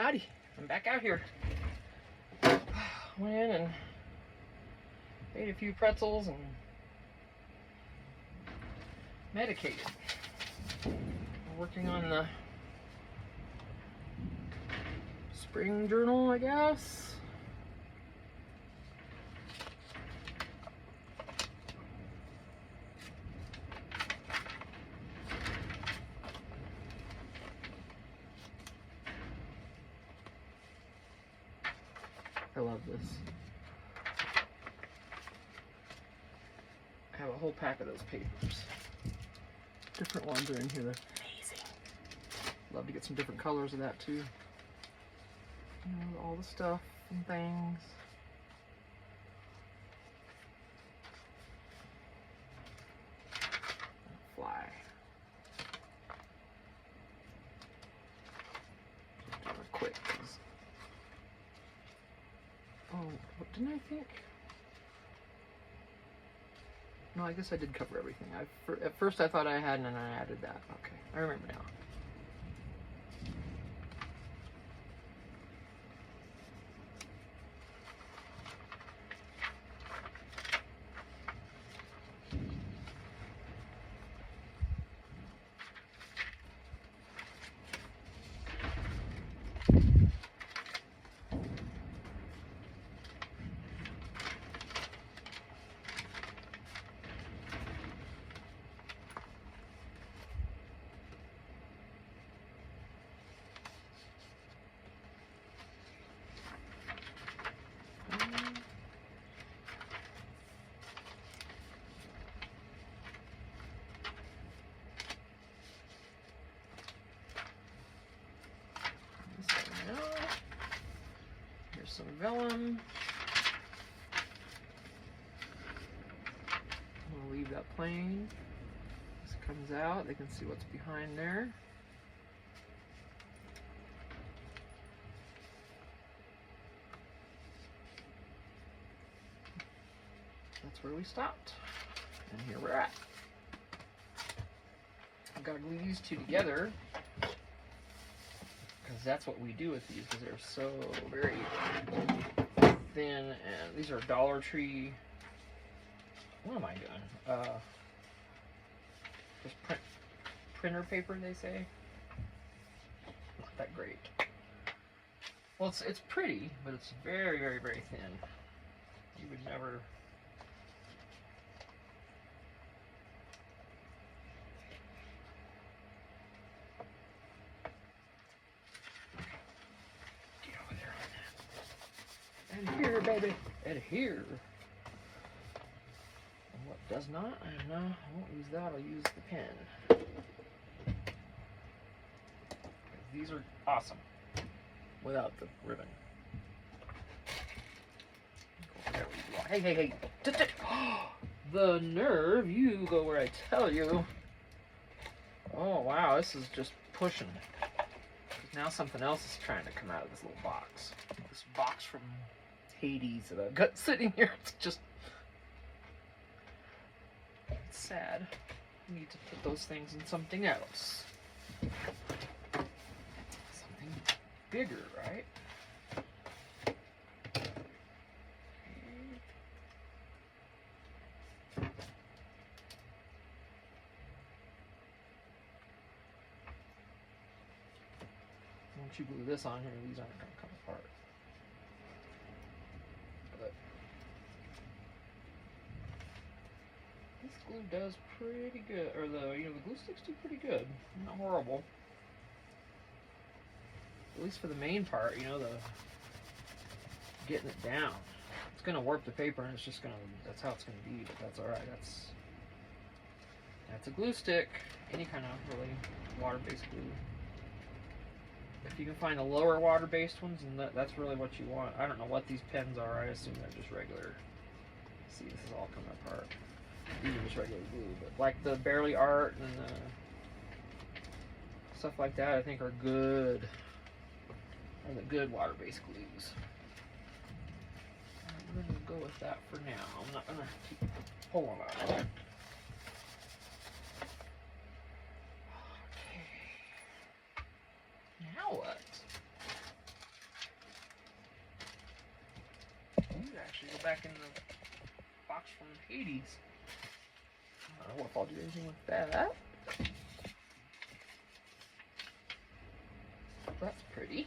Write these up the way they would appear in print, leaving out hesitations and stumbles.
Howdy, I'm back out here. Went in and ate a few pretzels and medicated. I'm working on the spring journal, I guess. I love this. I have a whole pack of those papers. Different ones are in here. They're amazing. Love to get some different colors of that too. You know, all the stuff and things. Fly. Do it quick. Oh, what didn't I think? No, I guess I did cover everything. At first I thought I hadn't, and I added that. Okay, I remember now. Here's some vellum. I'm gonna leave that plain. This comes out, they can see what's behind there. That's where we stopped. And here we're at. I've got to glue these two together, because that's what we do with these, because they're so very thin. And these are Dollar Tree. What am I doing? Just printer paper, they say. Not that great. Well, it's pretty, but it's very, very, very thin. You would never. Adhere, baby, adhere. And what does not, no, I won't use that, I'll use the pen. These are awesome without the ribbon. Hey, hey, hey. The nerve, you go where I tell you. Oh, wow, this is just pushing. Now something else is trying to come out of this little box. This box from Hades that I've got sitting here. It's just, it's sad. I need to put those things in something else. Something bigger, right? Once you glue this on here, these aren't going to come apart. But this glue does pretty good, or the glue sticks do pretty good. Not horrible. At least for the main part, the getting it down. It's gonna warp the paper, and it's just gonna. That's how it's gonna be. But that's all right. That's a glue stick. Any kind of really water-based glue. If you can find the lower water-based ones, and that's really what you want. I don't know what these pens are. I assume they're just regular. See, this is all coming apart. These are just regular glue, but like the Barely Art and stuff like that, I think are good. Are the good water-based glues. I'm gonna go with that for now. I'm not gonna keep pulling on it. Now what? back in the box from Hades. I don't know if I'll do anything with that. That's pretty.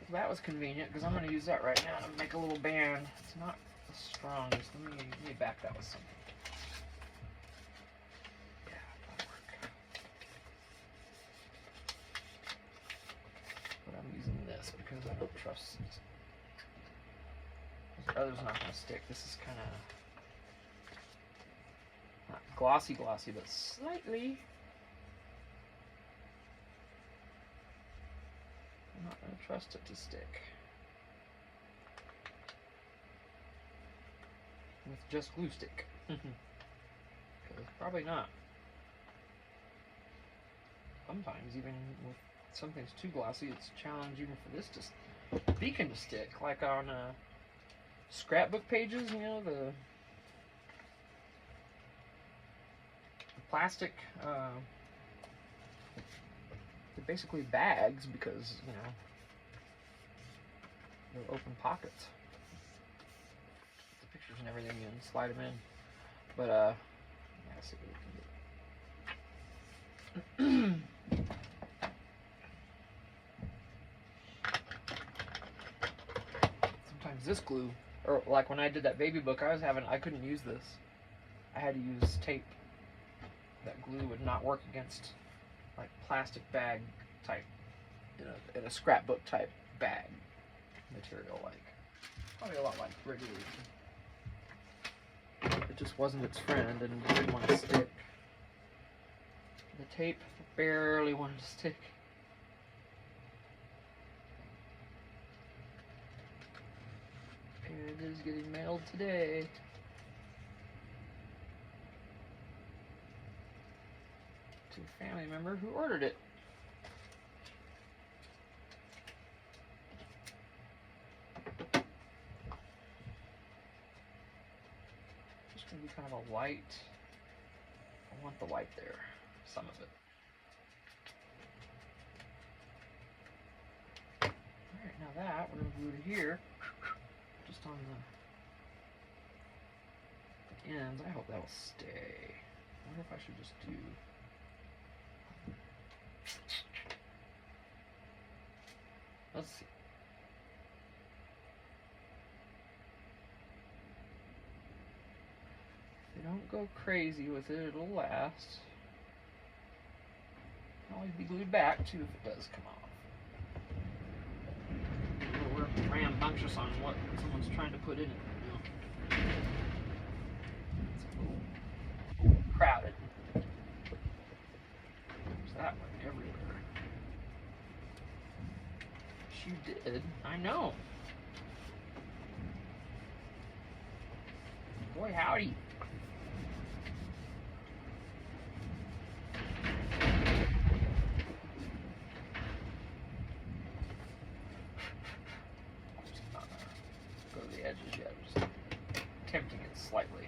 That was convenient because I'm going to use that right now to make a little band. It's not the strongest. Let me back that with something. Yeah, that'll work. But I'm using this because I don't trust it. The other's not going to stick. This is kind of not glossy, but slightly. I'm not going to trust it to stick. With just glue stick. Probably not. Sometimes even with something's too glossy, it's a challenge even for this beacon to stick. Like on scrapbook pages, you know, the plastic, they're basically bags because, you know, they're open pockets. The pictures and everything, you can slide them in. But, yeah, let's see what we can do. Sometimes this glue, or like when I did that baby book I couldn't use this. I had to use tape. That glue would not work against like plastic bag type, in a scrapbook type bag material, like probably a lot like regular. It just wasn't its friend and didn't want to stick. The tape barely wanted to stick. And it is getting mailed today. To a family member who ordered it. Just gonna be kind of a white. I want the white there, some of it. Alright, now that we're gonna glue to here. Just on the ends. I hope that will stay. I wonder if I should just do. Let's see. If they don't go crazy with it, it'll last. Can always be glued back too if it does come off. We're rambunctious on what someone's trying to put in it. You know? It's a little crowded. There's that one everywhere. You did. I know. Boy, howdy. Just not go to the edges yet. I'm just tempting it slightly.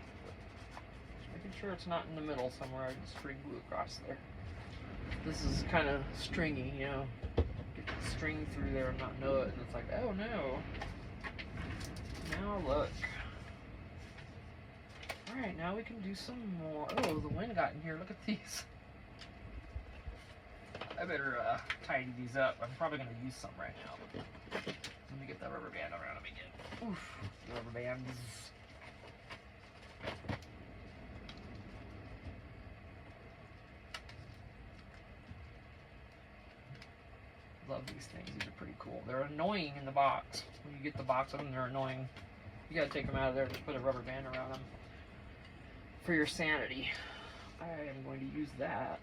Just making sure it's not in the middle somewhere. I can string glue across there. This is kind of stringy, you know. String through there and not know it, and it's like, oh no. Now look. Alright, now we can do some more. Oh, the wind got in here. Look at these. I better tidy these up. I'm probably going to use some right now. Let me get that rubber band around them again. Oof, rubber bands. Love these things. These are pretty cool. They're annoying in the box. When you get the box of them, they're annoying. You gotta take them out of there and just put a rubber band around them for your sanity. I am going to use that.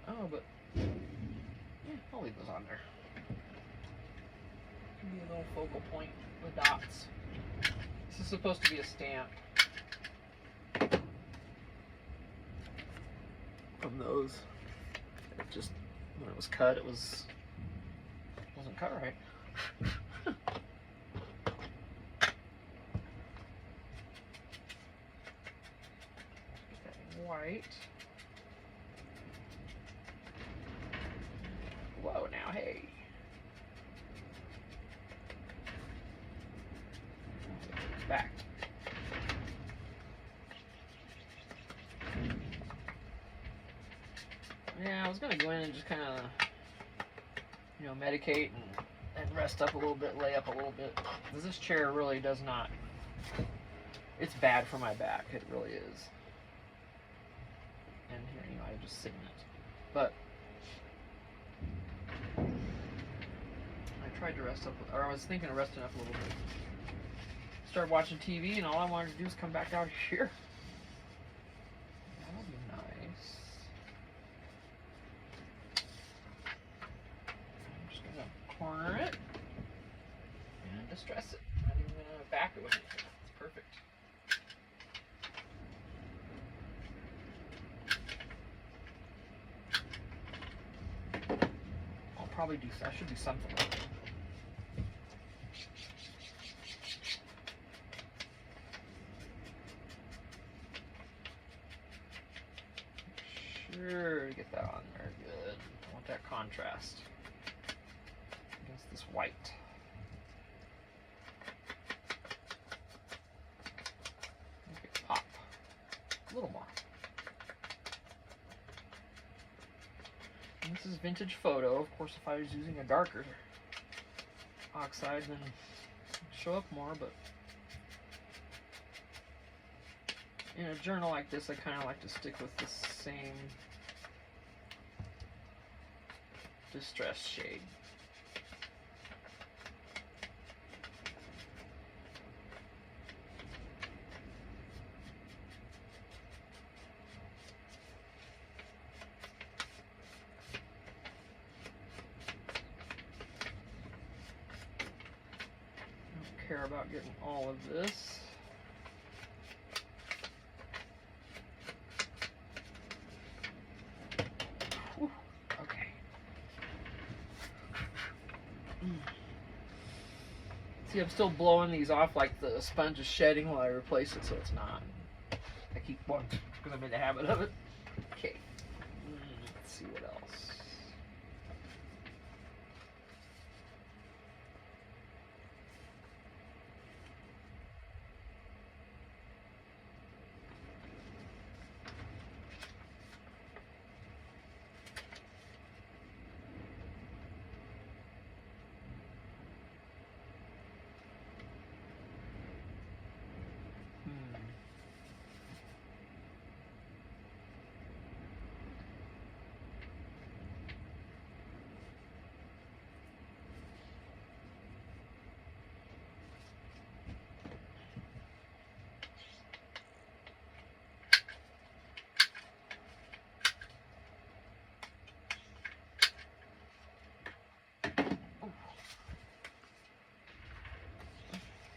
Oh, but yeah, I'll leave those on there. Give me a little focal point with dots. This is supposed to be a stamp from those. It just, when it was cut, it wasn't cut right. right. Whoa, now, hey. Back. Yeah, I was gonna go in and just kind of, you know, medicate and rest up a little bit, lay up a little bit. Because this chair really does not, it's bad for my back, it really is. And here, you know, I just sit in it. But I tried to rest up, or I was thinking of resting up a little bit. Started watching TV, and all I wanted to do is come back out here. That'll be nice. I'm just gonna corner it and distress it. Not even gonna back it with anything. It's perfect. I'll probably do. I should do something like that. Sure, get that on there. Good. I want that contrast against this white. Make it pop a little more. And this is vintage photo. Of course, if I was using a darker oxide, then it'd show up more. But in a journal like this, I kind of like to stick with the same distress shade. I don't care about getting all of this. See, I'm still blowing these off like the sponge is shedding while I replace it, so it's not. I keep one because I'm in the habit of it. Okay. Let's see what else.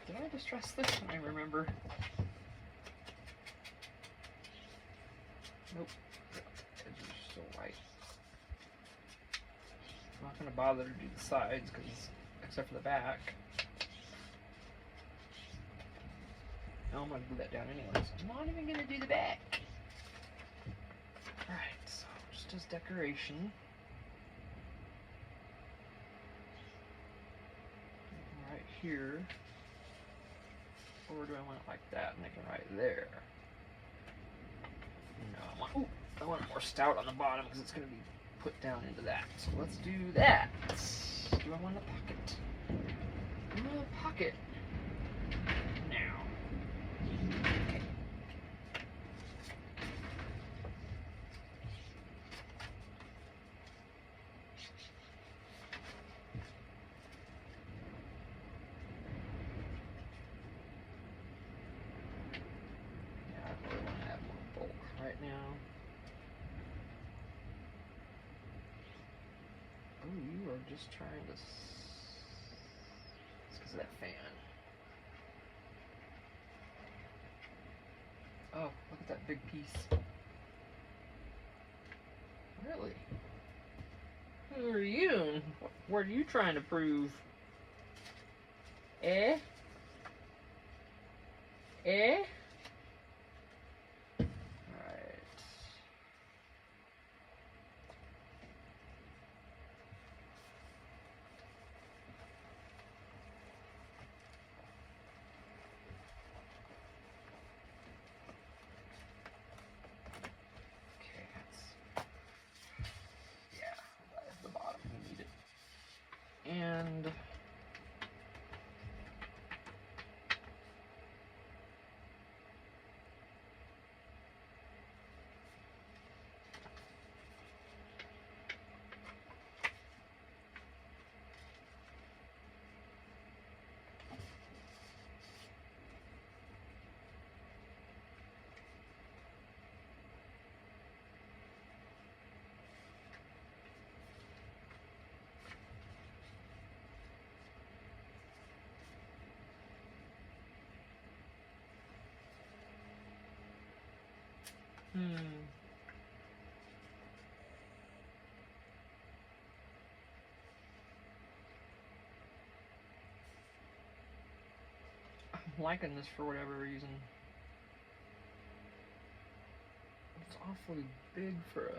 Did I distress this? I remember. Nope. Edges are still white. I'm not going to bother to do the sides, because except for the back. No, I'm going to glue that down anyway, so I'm not even going to do the back. Alright, so just as decoration. Right here. Or do I want it like that, making right there? No, I want it more stout on the bottom because it's going to be put down into that. So let's do that. Do I want a pocket? I want a pocket. Now. Okay. Just trying to. It's because of that fan. Oh, look at that big piece. Really? Who are you? What are you trying to prove? Eh? Eh? Alright. I'm liking this for whatever reason. It's awfully big for a...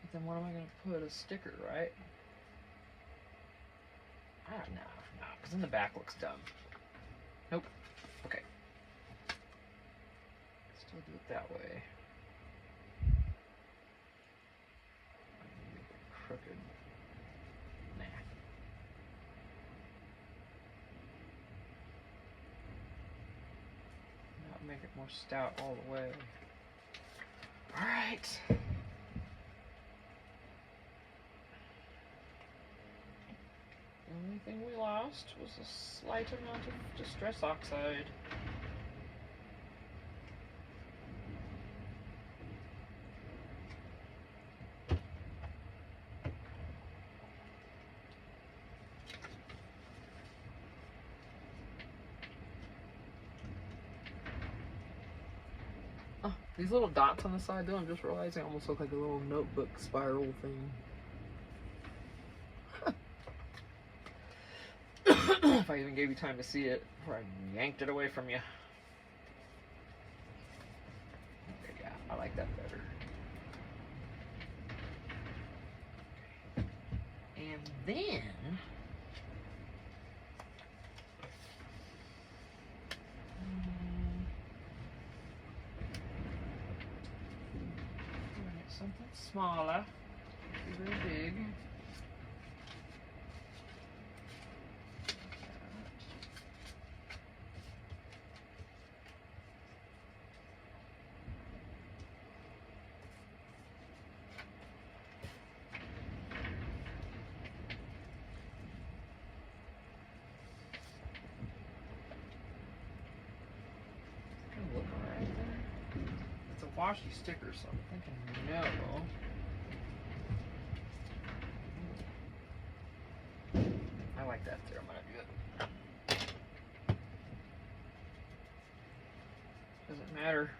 But then what am I going to put? A sticker, right? Ah, no, because then the back looks dumb. Nope. Okay. Still do it that way. Make it crooked. Nah. Not make it more stout all the way. Alright. The only thing we lost was a slight amount of Distress Oxide. Oh, these little dots on the side though, I'm just realizing almost look like a little notebook spiral thing. If I even gave you time to see it before I yanked it away from you. Okay, yeah, I like that better. Okay. And then something smaller, very big. Look right there. It's a washy sticker, so I'm thinking no. I like that there. I'm gonna do it. Doesn't matter.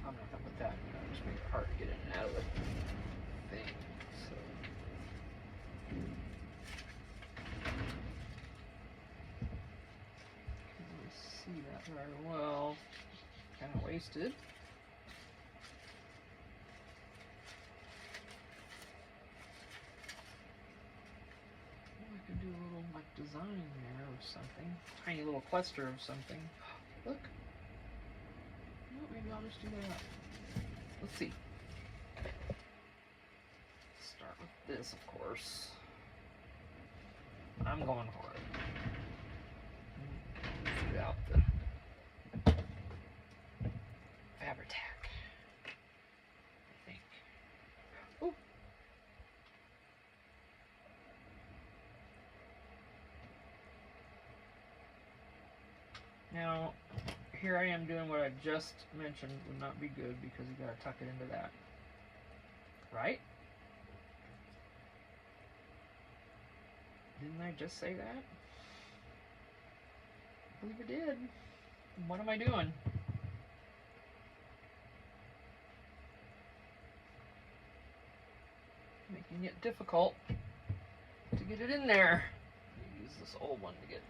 I'm not gonna put that in there, just make it hard to get in and out of the thing. So can't really see that very well. Kinda wasted. I could do a little like design there of something. Tiny little cluster of something. Look. Well, maybe I'll just do that. Let's see. Start with this, of course. I'm going for it. Figure out the Fabri-Tac, I think. Oh. Now, here I am doing what I just mentioned would not be good because you gotta tuck it into that. Right? Didn't I just say that? I believe I did. What am I doing? Making it difficult to get it in there. Use this old one to get.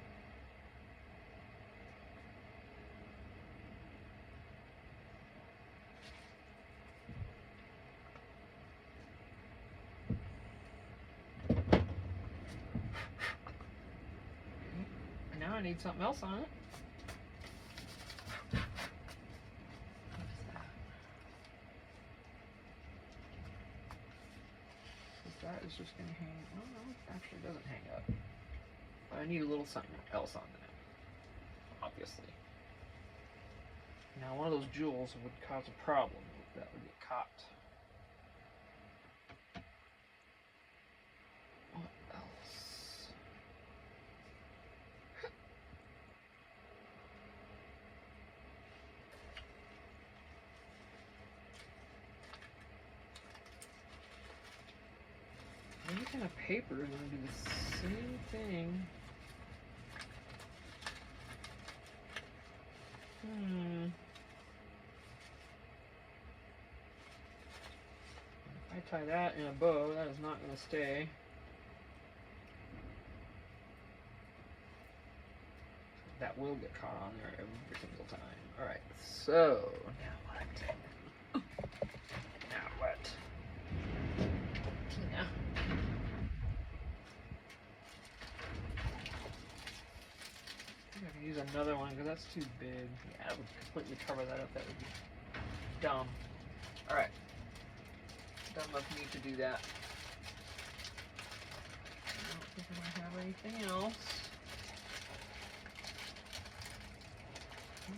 Now I need something else on it. that is just going to hang. Oh, no, it actually doesn't hang up. But I need a little something else on that, obviously. Now, one of those jewels would cause a problem. That would get caught. What else? Any kind of paper is going to do the same thing. If I tie that in a bow, that is not going to stay. That will get caught on there every single time. Alright, so now what? Now what? Tina. I think I can use another one because that's too big. Yeah, it would completely cover that up. That would be dumb. Alright. Dumb of me to do that. I don't think I might have anything else. I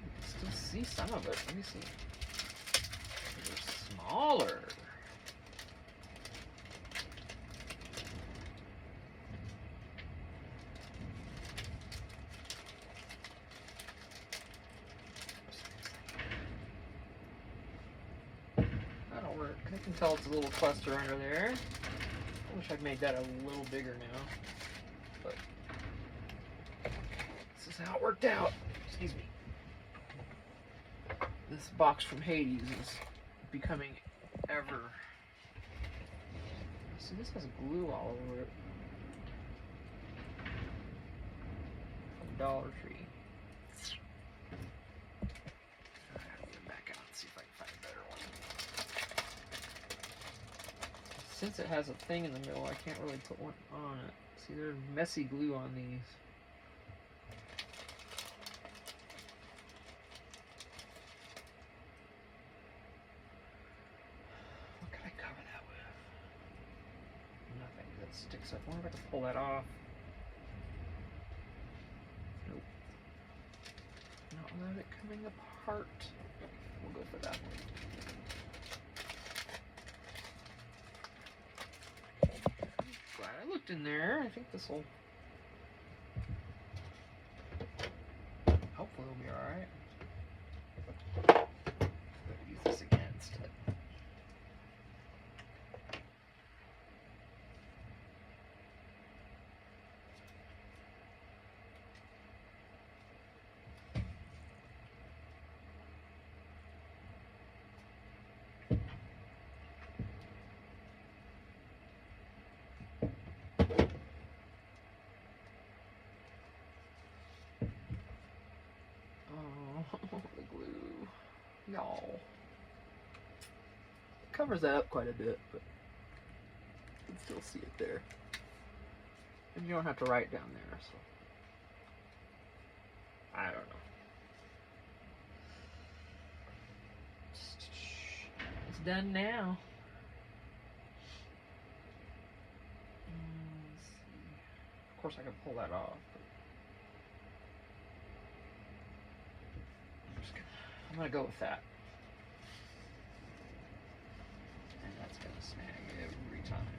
can still see some of it. Let me see. They're smaller. That'll work. I can tell it's a little cluster under there. I wish I'd made that a little bigger now. But this is how it worked out. Excuse me. This box from Hades is becoming ever. See, this has glue all over it. From Dollar Tree. I have to get back out and see if I can find a better one. Since it has a thing in the middle, I can't really put one on it. See, there's messy glue on these. What can I cover that with? Nothing that sticks up. I wonder if I can pull that off. Nope. Not without it coming apart. We'll go for that one. Glad I looked in there. I think this will. Hopefully it'll be alright. Use this again instead. The glue. Y'all. Covers that up quite a bit, but you can still see it there. And you don't have to write down there, so. I don't know. It's done now. Let's see. Of course I can pull that off. I'm gonna go with that. And that's gonna snag every time.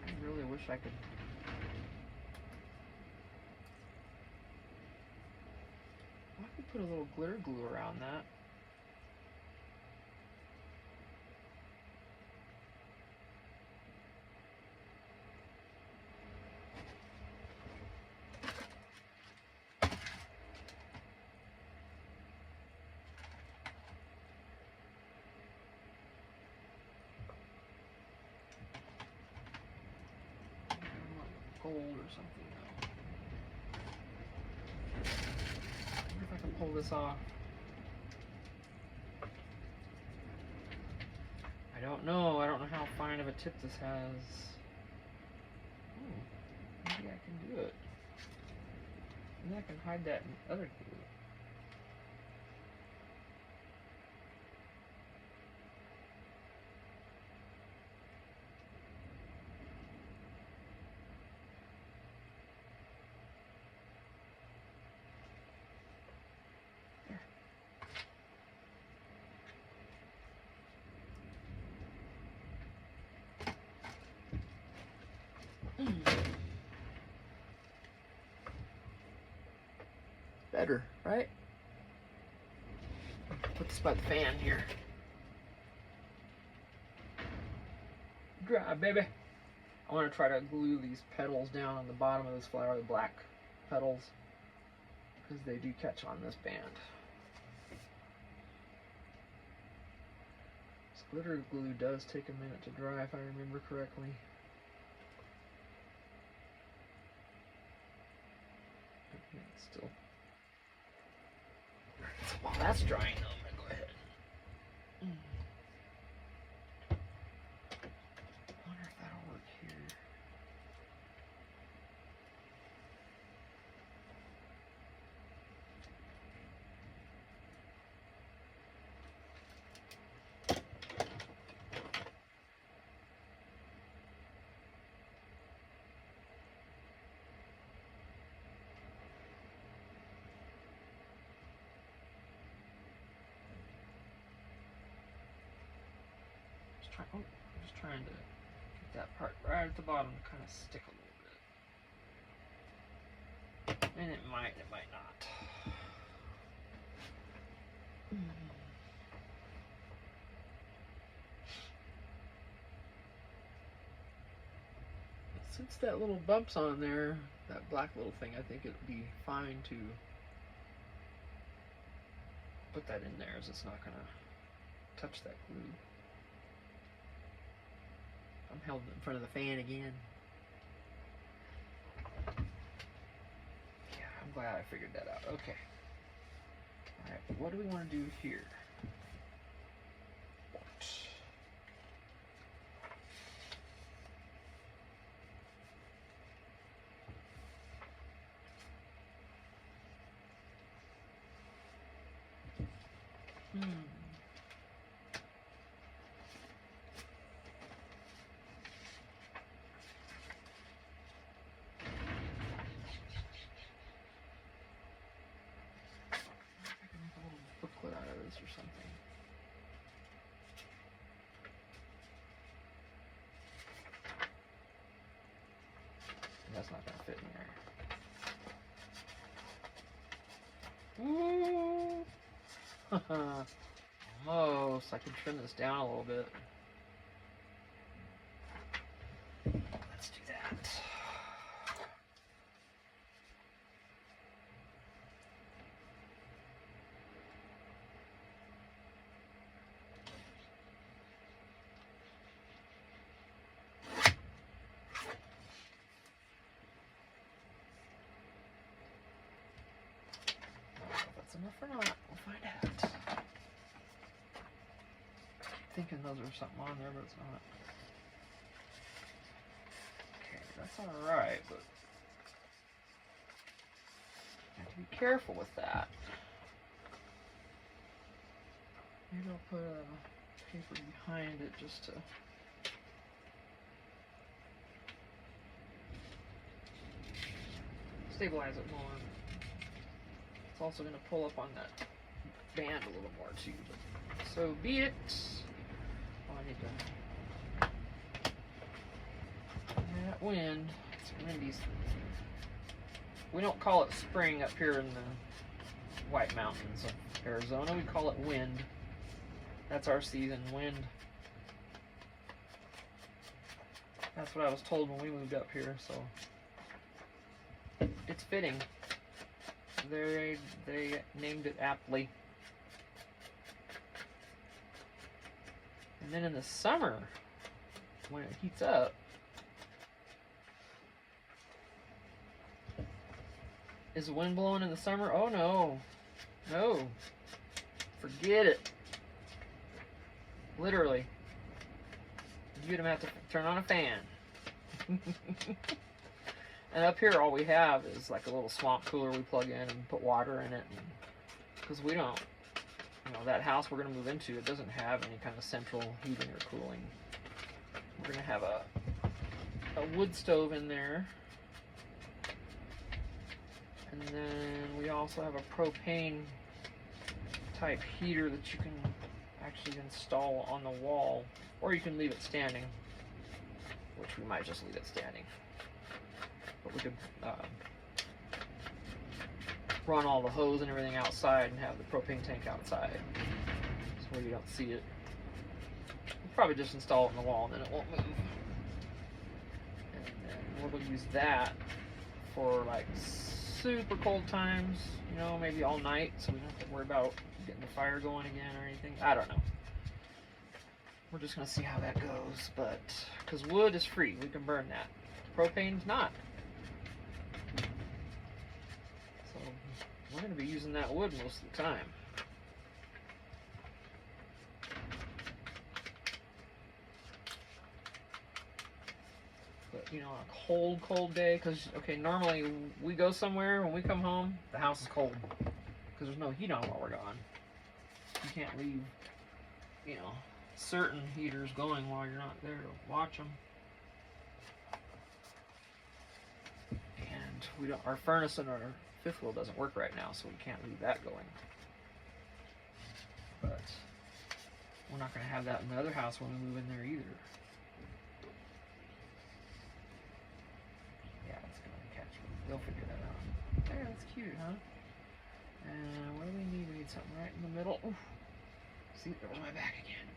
I really wish I could. I could put a little glitter glue around that. Gold or something though. I wonder if I can pull this off. I don't know. I don't know how fine of a tip this has. Maybe I can do it. And I can hide that in other glue. Better, right? Put this by the fan here. Dry, baby. I want to try to glue these petals down on the bottom of this flower, the black petals, because they do catch on this band. This glitter glue does take a minute to dry, if I remember correctly. It's still. So while that's drying, though, I'm gonna go ahead. I wonder if that'll work here. I'm just trying to get that part right at the bottom to kind of stick a little bit. And it might not. Since that little bump's on there, that black little thing, I think it'd be fine to put that in there, as it's not gonna touch that glue. I'm held in front of the fan again. Yeah, I'm glad I figured that out. Okay. Alright, what do we want to do here? Or something. That's not gonna fit in there. Ooh. Almost. I could trim this down a little bit. Let's do that. Enough or not, we'll find out. I'm thinking those are something on there, but it's not. Okay, that's alright, but I have to be careful with that. Maybe I'll put a paper behind it just to stabilize it more. It's also going to pull up on that band a little more too, but so be it. Oh, I need to. That wind, it's windy. We don't call it spring up here in the White Mountains of Arizona. We call it wind. That's our season, wind. That's what I was told when we moved up here, so it's fitting. They named it aptly. And then in the summer, when it heats up, is the wind blowing in the summer? Oh no. No. Forget it. Literally. You'd have to turn on a fan. And up here, all we have is like a little swamp cooler we plug in and put water in it. Because we don't, you know, that house we're going to move into, it doesn't have any kind of central heating or cooling. We're going to have a wood stove in there. And then we also have a propane type heater that you can actually install on the wall, or you can leave it standing, which we might just leave it standing. But we could run all the hose and everything outside and have the propane tank outside, so where you don't see it. We'll probably just install it on the wall and then it won't move. And then we'll use that for like super cold times, you know, maybe all night, so we don't have to worry about getting the fire going again or anything. I don't know. We're just gonna see how that goes, but because wood is free, we can burn that. Propane's not. So we're gonna be using that wood most of the time. But you know, on a cold day, because okay, normally we go somewhere, when we come home, the house is cold because there's no heat on while we're gone. You can't leave, you know, certain heaters going while you're not there to watch them. And we don't. Our furnace in our fifth wheel doesn't work right now, so we can't leave that going. But we're not going to have that in the other house when we move in there either. Yeah, it's going to catch me. They'll figure that out. There, that's cute, huh? And what do we need? We need something right in the middle. Oof. See, there was my back again.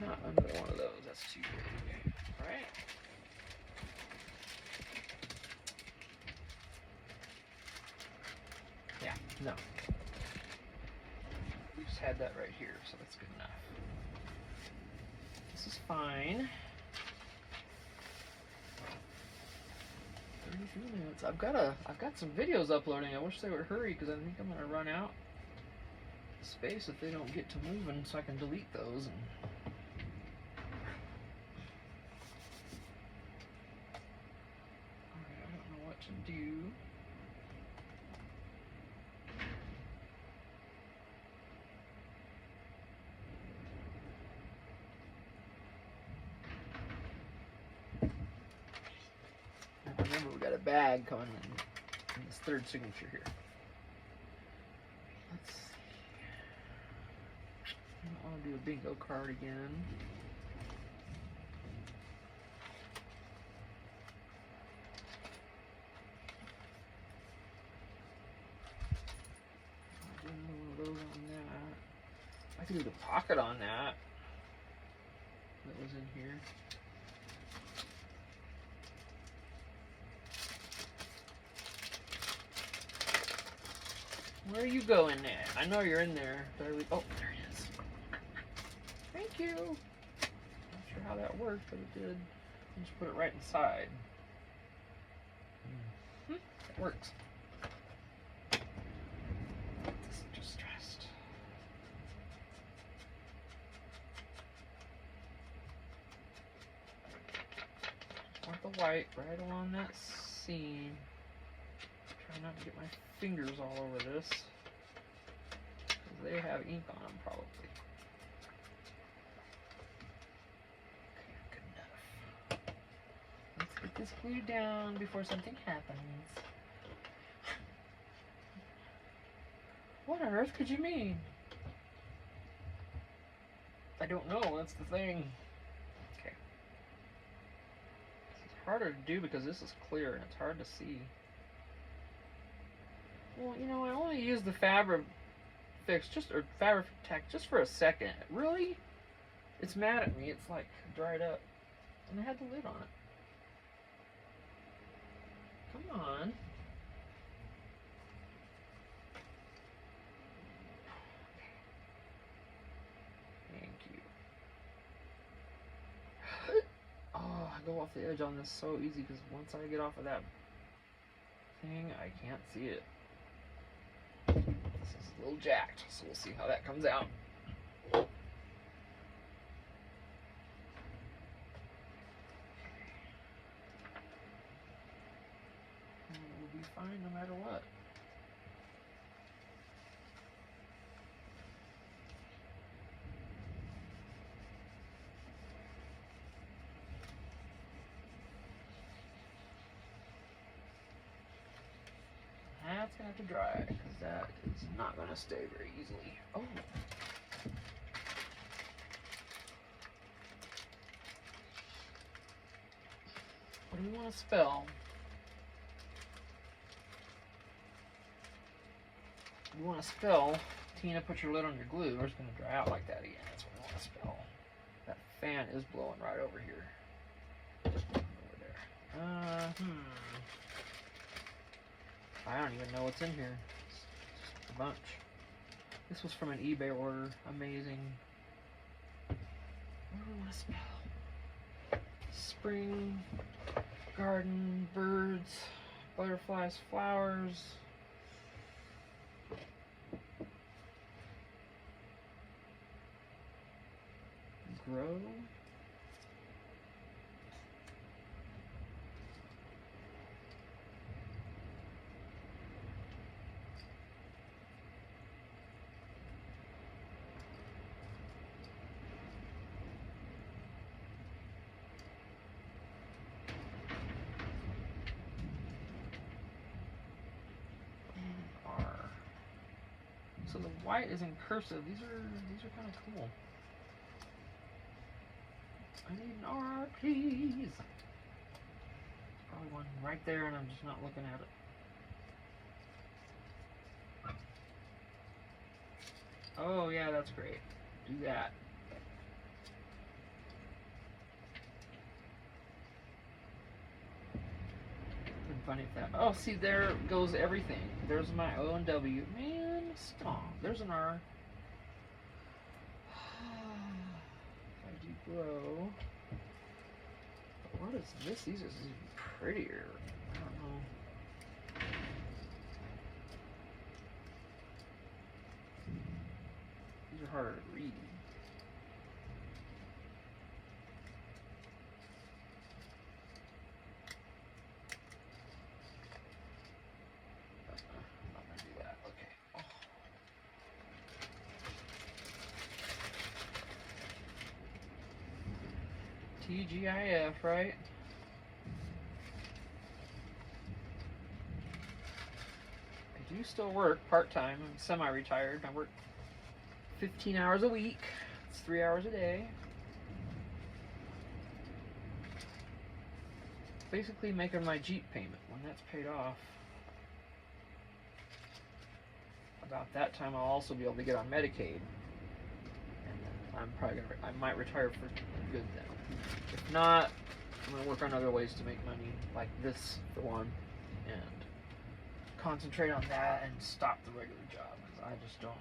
Not another one of those. That's too big. Right? Yeah, no. We just had that right here, so that's good enough. This is fine. 33 minutes. I've got some videos uploading. I wish they would hurry because I think I'm gonna run out of space if they don't get to moving, so I can delete those. And alright, I don't know what to do. Remember, we got a bag coming in this third signature here. Let's see. I don't want to do a bingo card again. I'll do one of those on that. I could do the pocket on that. That was in here. Where are you going there? I know you're in there. Oh, there it is. Thank you. Not sure how that worked, but it did. Just put it right inside. It works. Just stressed. Want the white right along that seam. Try not to get my fingers all over this, because they have ink on them probably. Okay, good enough. Let's get this glued down before something happens. What on earth could you mean? I don't know, that's the thing. Okay. This is harder to do because this is clear and it's hard to see. Well, you know, I only use the Fabri-Fix or Fabri-Tac just for a second. Really? It's mad at me. It's like dried up. And I had the lid on it. Come on. Thank you. Oh, I go off the edge on this so easy because once I get off of that thing, I can't see it. This is a little jacked, so we'll see how that comes out. fine no matter what. That's gonna have to dry, because that is not gonna stay very easily. Oh. What do we want to spell? We want to spell, Tina, put your lid on your glue, or it's gonna dry out like that again. That's what we want to spell. That fan is blowing right over here. Over there. I don't even know what's in here. It's just a bunch. This was from an eBay order. Amazing. What do we want to spell? Spring, garden, birds, butterflies, flowers. Grow. So the white is in cursive. These are kind of cool. I need an R, please. Probably one right there, and I'm just not looking at it. Oh yeah, that's great. Do that. Funny if that. Oh, see, there goes everything. There's my O and W. Man, stop. There's an R. If I do grow. But what is this? These are even prettier. I don't know. These are harder to read. TGIF, right? I do still work part-time. I'm semi-retired. I work 15 hours a week. It's 3 hours a day. Basically making my Jeep payment. When that's paid off, about that time I'll also be able to get on Medicaid. And then I'm probably gonna, I might retire for good then. If not, I'm going to work on other ways to make money, like this for one, and concentrate on that and stop the regular job, because I just don't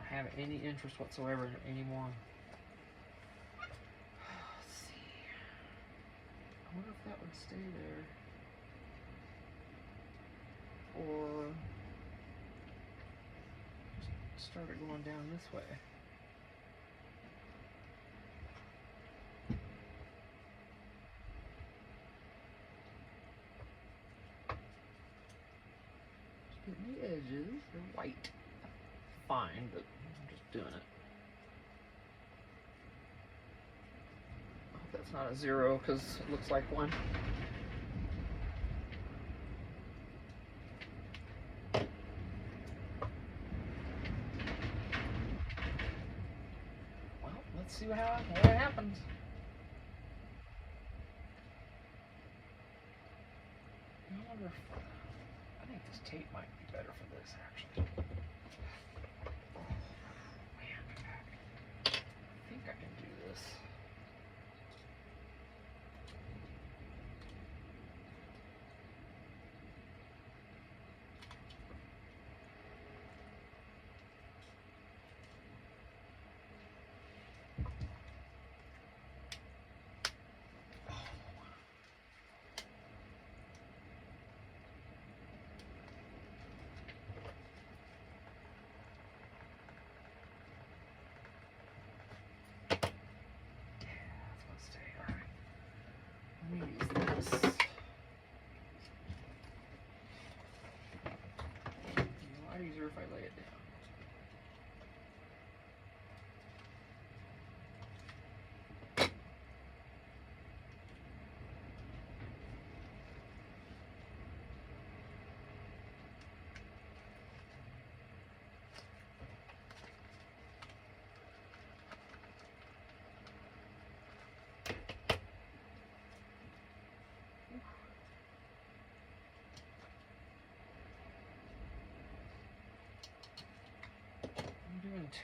have any interest whatsoever in it anymore. Let's see. I wonder if that would stay there. Or just start it going down this way. The edges are white. Fine, but I'm just doing it. I hope that's not a 0, because it looks like one. Well, let's see what happens. I wonder if... I think this tape might be better for this, actually. Oh, man. I think I can do this.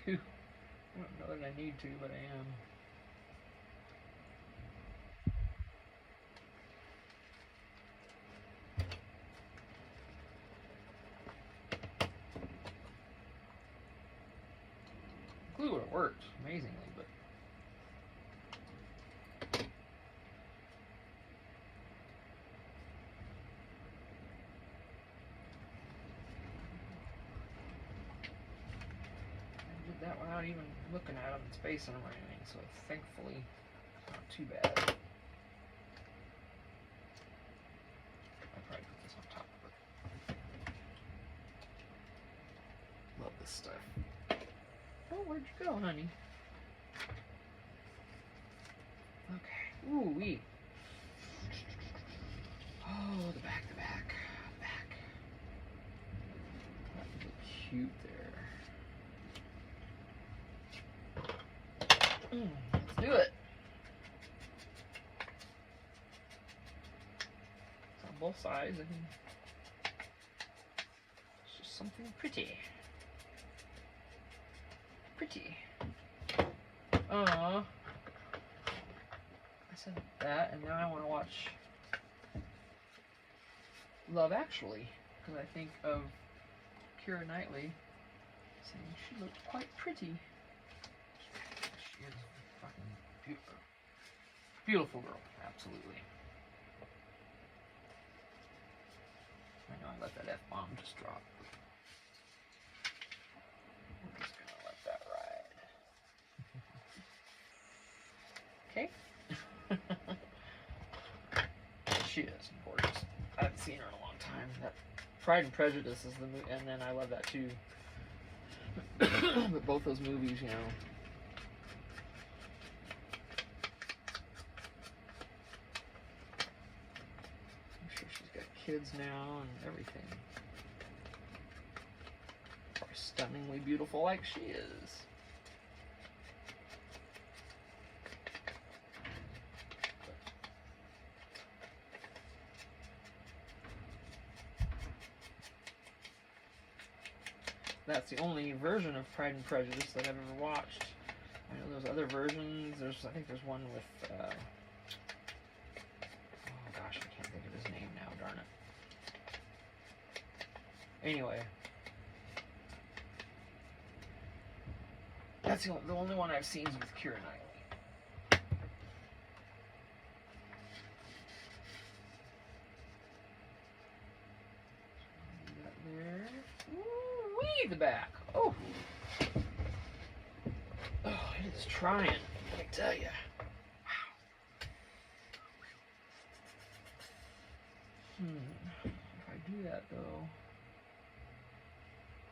to. I don't know that I need to, but I am. Glue would have worked amazingly, but I did that without even looking at them and spacing them or anything, so thankfully it's not too bad. I'll probably put this on top of it. Love this stuff. Oh, where'd you go, honey? Okay. Ooh, wee. Oh, the back. That would look cute there. Let's do it. It's on both sides. It's just something pretty. Aww. I said that, and now I want to watch Love Actually, because I think of Keira Knightley saying she looked quite pretty. She is fucking beautiful. Beautiful girl, absolutely. I know I let that F-bomb just drop. I'm just gonna let that ride. Okay. She is gorgeous. I haven't seen her in a long time. That Pride and Prejudice is the movie, and then I love that too. But both those movies, you know. I'm sure she's got kids now and everything. Probably stunningly beautiful like she is. That's the only version of Pride and Prejudice that I've ever watched. I know there's other versions. I think there's one with, oh gosh, I can't think of his name now, darn it. Anyway. That's the only one I've seen is with Keira Knightley. The back. Oh, it is trying. Let me tell you. Wow. If I do that though,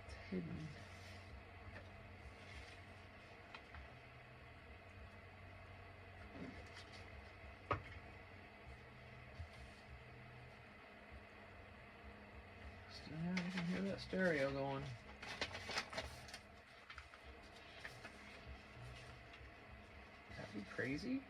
it's hidden. Still, I can hear that stereo going. Crazy?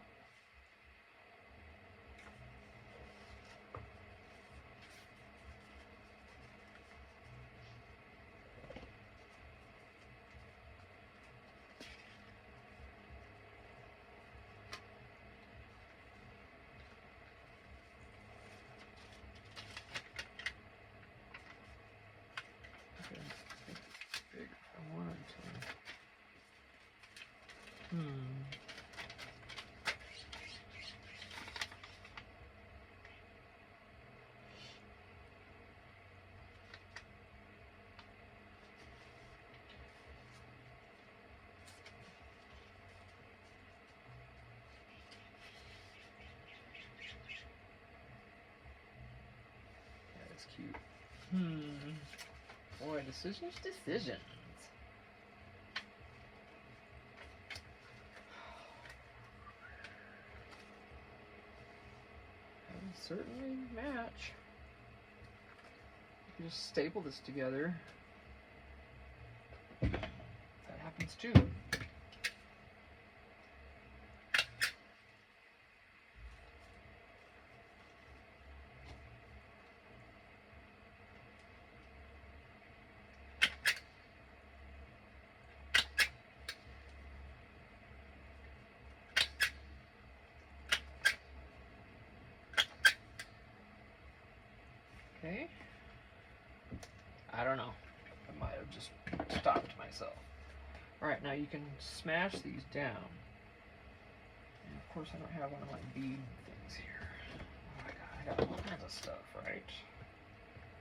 Okay, big if I wanted to. That's cute. Boy, decisions. That would certainly match. You just staple this together. That happens too. Okay. I don't know. I might have just stopped myself. Alright, now you can smash these down. And of course I don't have one of my bead things here. Oh my god, I got all kinds of stuff, right?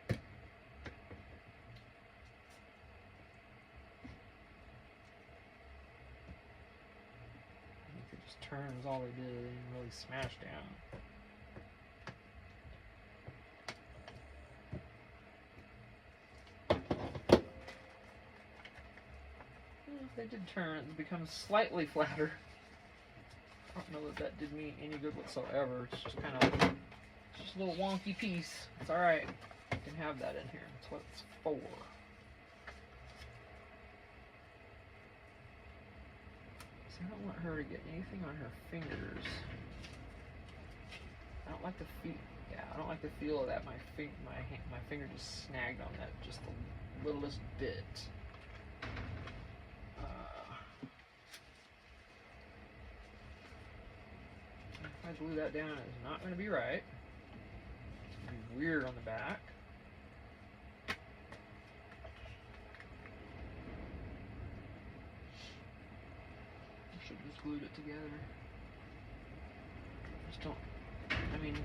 If it just turns all they did, they didn't really smash down. They did turn, it becomes slightly flatter. I don't know that that did me any good whatsoever. It's just kind of, it's just a little wonky piece. It's alright. You can have that in here. That's what it's for. So I don't want her to get anything on her fingers. I don't like the feel. Yeah, I don't like the feel of that. My finger just snagged on that just the littlest bit. If I glue that down, it's not going to be right. It's going to be weird on the back. I should have just glued it together. Just don't, I mean,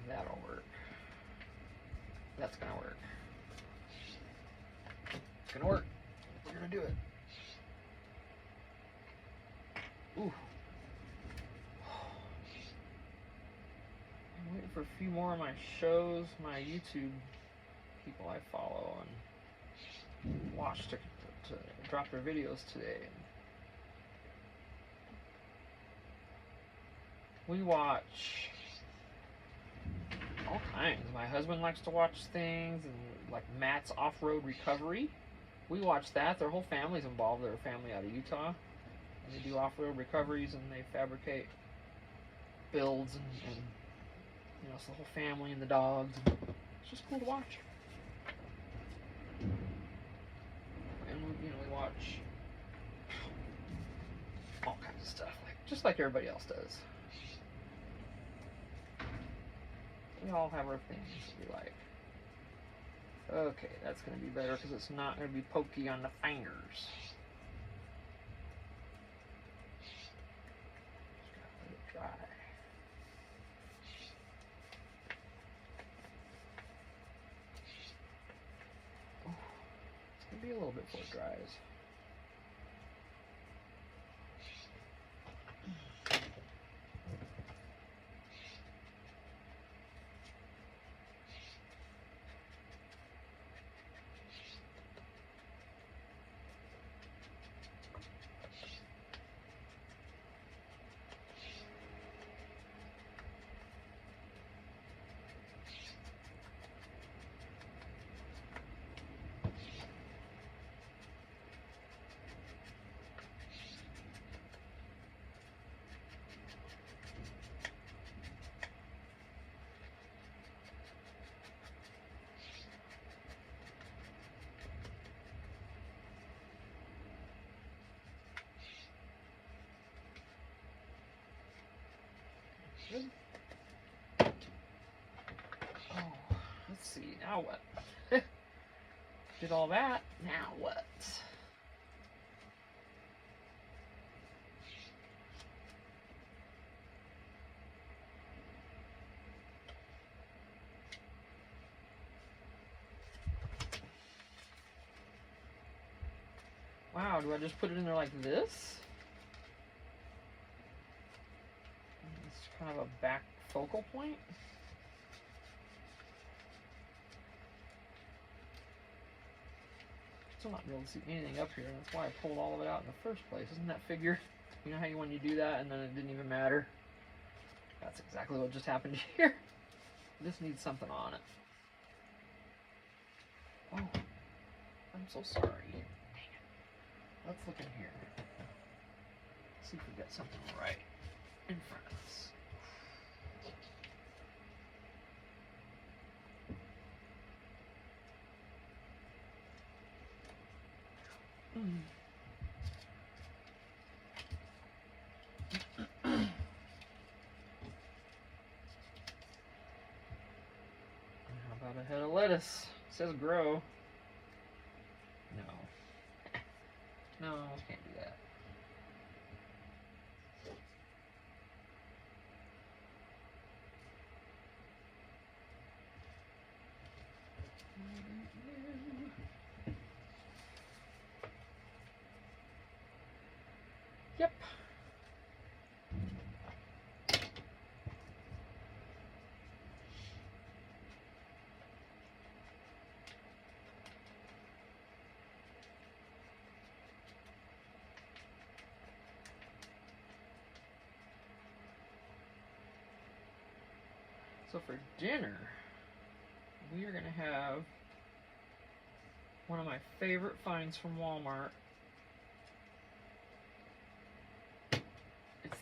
that'll work. That's gonna work. It's gonna work. We're gonna do it. Ooh. I'm waiting for a few more of my shows, my YouTube people I follow and watch to drop their videos today. We watch all kinds. My husband likes to watch things, and like Matt's Off-Road Recovery. We watch that. Their whole family's involved. They're a family out of Utah. And they do off-road recoveries, and they fabricate builds, and you know, it's the whole family and the dogs. And it's just cool to watch. And you know, we watch all kinds of stuff, like just like everybody else does. We all have our things that we like. Okay, that's going to be better because it's not going to be pokey on the fingers. Just gotta let it dry. Oh, it's going to be a little bit before it dries. Good. Oh, let's see, now what? Did all that, now what? Wow, do I just put it in there like this? It's kind of a back focal point. Still not be able to see anything up here, and that's why I pulled all of it out in the first place. Isn't that figure? You know how when you do that and then it didn't even matter? That's exactly what just happened here. This needs something on it. Oh, I'm so sorry. Dang it. Let's look in here. See if we got something right in front of us. How about a head of lettuce? It says grow. No. No, can't do that. Yep. So for dinner, we are going to have one of my favorite finds from Walmart.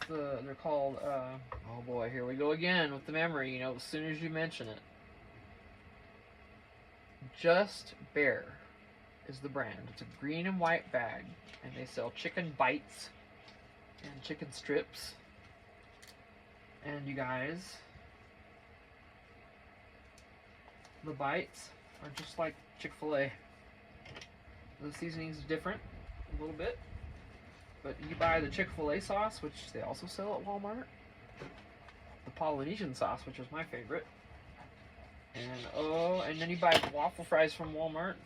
They're called, oh boy, here we go again with the memory, you know, as soon as you mention it. Just Bare is the brand. It's a green and white bag, and they sell chicken bites and chicken strips. And you guys, the bites are just like Chick-fil-A. The seasoning's different a little bit. But you buy the Chick-fil-A sauce, which they also sell at Walmart. The Polynesian sauce, which is my favorite. And then you buy waffle fries from Walmart.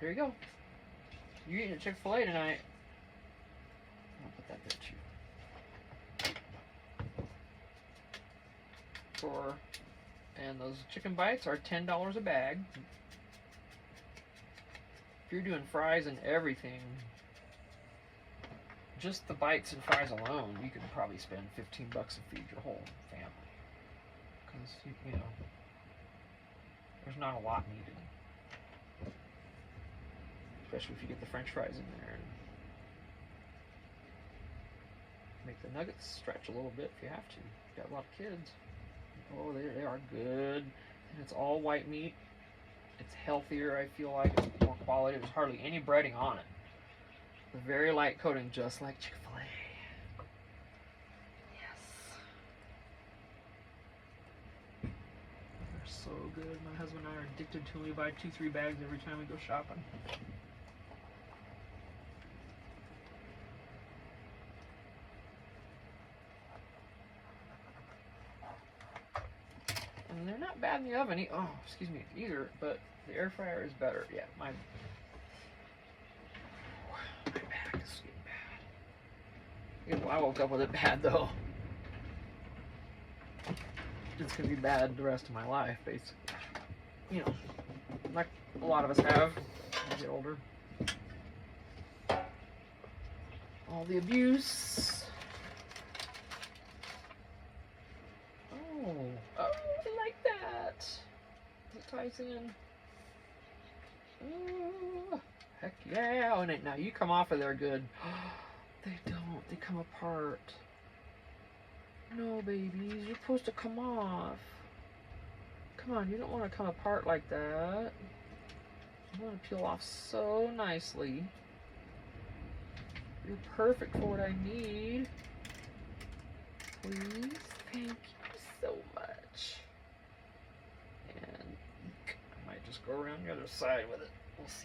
There you go. You're eating at Chick-fil-A tonight. I'll put that there too. And those chicken bites are $10 a bag. If you're doing fries and everything, just the bites and fries alone, you could probably spend $15 to feed your whole family. Because, you know, there's not a lot needed. Especially if you get the french fries in there. And make the nuggets stretch a little bit if you have to. You've got a lot of kids. Oh, they are good. And it's all white meat. It's healthier, I feel like. It's more quality. There's hardly any breading on it. A very light coating, just like Chick-fil-A. Yes. They're so good. My husband and I are addicted to them. We buy 2-3 bags every time we go shopping. And they're not bad in the oven. Either, but the air fryer is better. Yeah, my back is getting bad. I woke up with it bad, though. It's going to be bad the rest of my life, basically. You know, like a lot of us have as we get older. All the abuse. Oh, I like that. It ties in. Oh, heck yeah. Oh, now you come off of there good. They don't. They come apart. No, babies. You're supposed to come off. Come on, you don't want to come apart like that. You want to peel off so nicely. You're perfect for what I need. Please. Thank you so much. And I might just go around the other side with it. We'll see.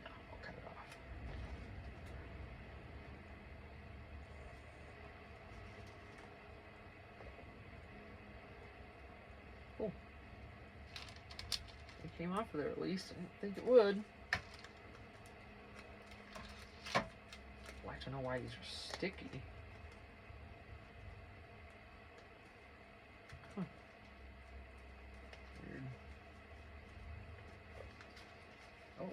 No, I'll cut it off. Cool. It came off of there at least. I didn't think it would. I'd like to know why these are sticky. Huh. Weird. Oh.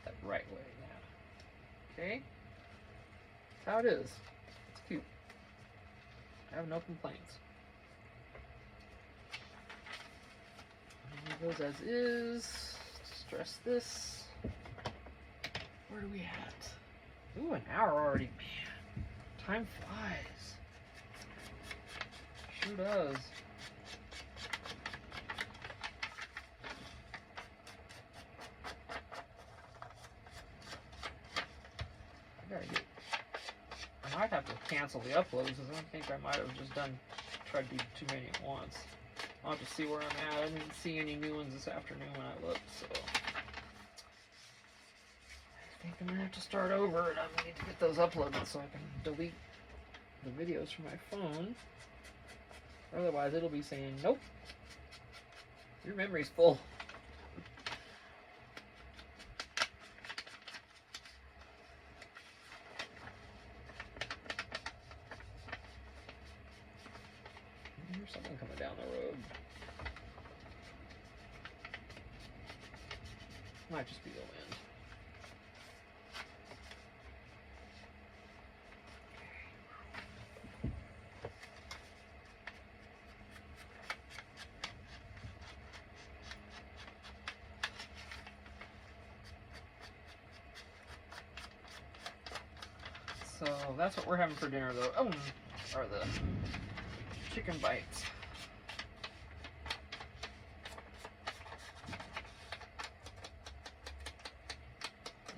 That right way now. Okay. That's how it is. It's cute. I have no complaints. Leave those as is. Stress this. Where do we at? Ooh, an hour already. Man, time flies. Sure does. I might have to cancel the uploads because I think I might have just tried to do too many at once. I'll have to see where I'm at. I didn't see any new ones this afternoon when I looked, so I think I'm gonna have to start over, and I'm gonna need to get those uploaded so I can delete the videos from my phone. Otherwise, it'll be saying, nope, your memory's full. There's something coming down the road. Might just be the wind. So that's what we're having for dinner, though. Oh, are the chicken bites.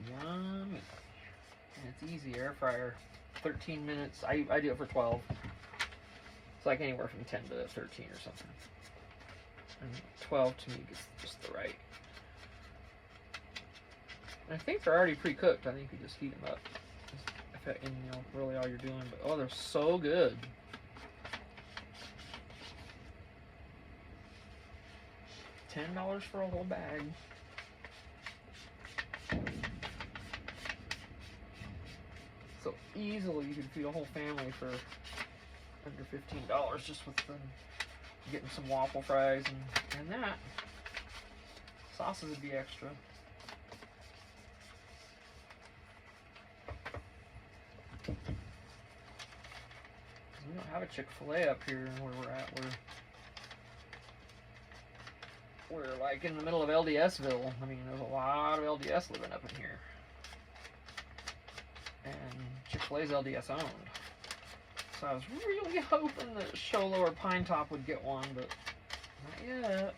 Yummy. And it's easy, air fryer. 13 minutes. I do it for 12. It's like anywhere from 10 to 13 or something. And 12 to me is just the right. And I think they're already pre-cooked. I think you just heat them up. And you know, really all you're doing. But oh, they're so good. $10 for a whole bag. So easily you could feed a whole family for under $15 just with them getting some waffle fries and that. Sauces would be extra. We don't have a Chick-fil-A up here where we're at. We're like in the middle of LDSville. I mean, there's a lot of LDS living up in here. And Chick-fil-A's LDS owned. So I was really hoping that Sholo or Pine Top would get one, but not yet.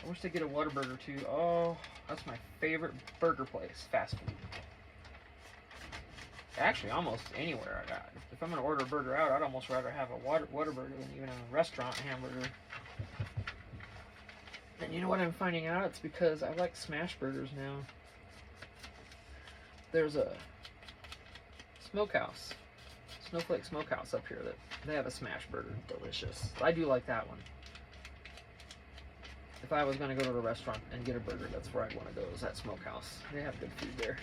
I wish they'd get a Whataburger too. Oh, that's my favorite burger place, fast food. Actually, almost anywhere I got. If I'm going to order a burger out, I'd almost rather have a Whataburger than even a restaurant hamburger. And you know what I'm finding out? It's because I like smash burgers now. There's a smokehouse, Snowflake Smokehouse up here that they have a smash burger. Delicious. I do like that one. If I was going to go to a restaurant and get a burger, that's where I'd want to go, is that smokehouse. They have good food there.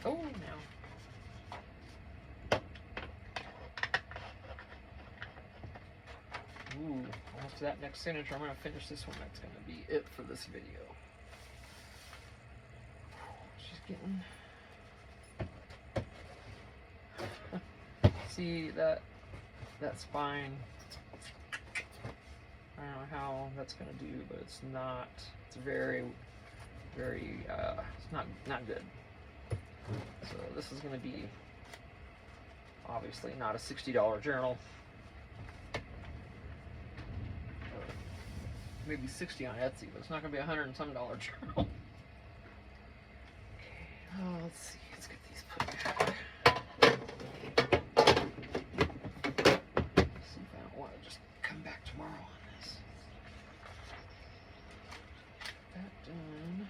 Oh, now. Ooh, after that next signature, I'm going to finish this one. That's going to be it for this video. She's getting... See that spine? I don't know how that's going to do, but it's not... It's very, very... it's not good. So this is going to be obviously not a $60 journal. Maybe 60 on Etsy, but it's not going to be $100 and some journal. Okay, let's see. Let's get these put back. See if I don't want to just come back tomorrow on this. That done.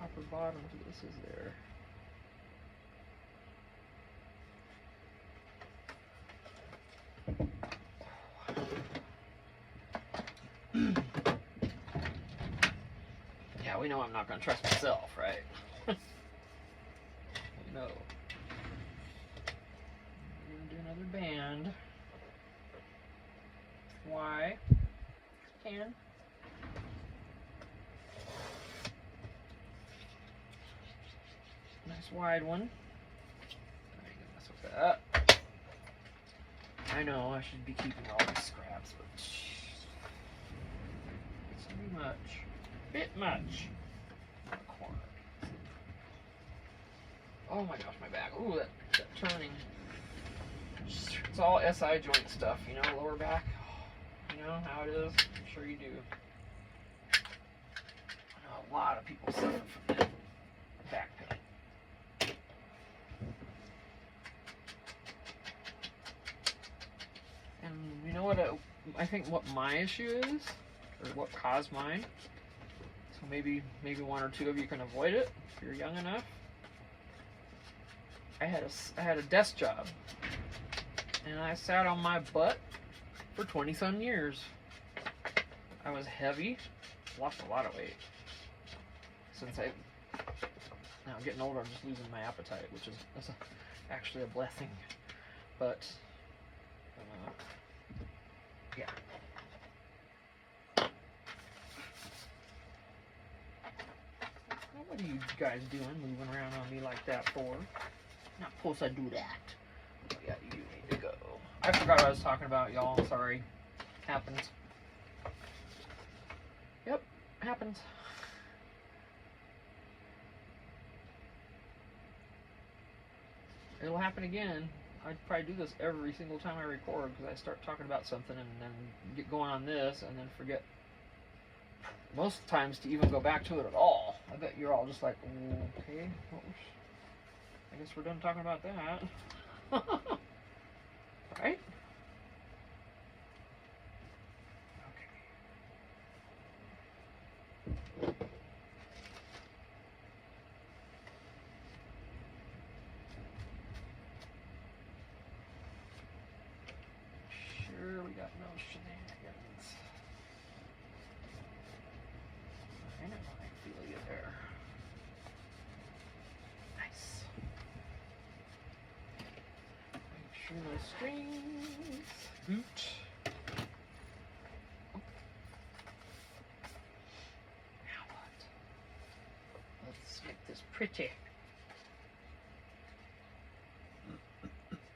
top or bottom to this is there? Yeah, we know I'm not going to trust myself, right? No. We're going to do another band. Why? Can. Nice wide one. I ain't gonna mess with that. I know I should be keeping all these scraps, but it's too much. Bit much. Corner. Oh my gosh, my back. Ooh, that turning. It's all SI joint stuff, you know, lower back. You know how it is? I'm sure you do. I know a lot of people suffer from that back pain. And you know what I think what my issue is? Or what caused mine? So maybe one or two of you can avoid it if you're young enough. I had a desk job, and I sat on my butt for 20-some years. I was heavy, lost a lot of weight. Since now I'm getting older, I'm just losing my appetite, which is actually a blessing. But yeah. What are you guys doing, moving around on me like that for? Not supposed to do that. Oh, yeah, you need to go. I forgot what I was talking about, y'all. Sorry. Happens. Yep, happens. It'll happen again. I'd probably do this every single time I record because I start talking about something and then get going on this and then forget most times to even go back to it at all. I bet you're all just like, okay, I guess we're done talking about that. Right? Okay. Sure, we got no shenanigans. I know, I feel you there. Nice. Make sure no strings. Boot. Oh. Now what? Let's make this pretty.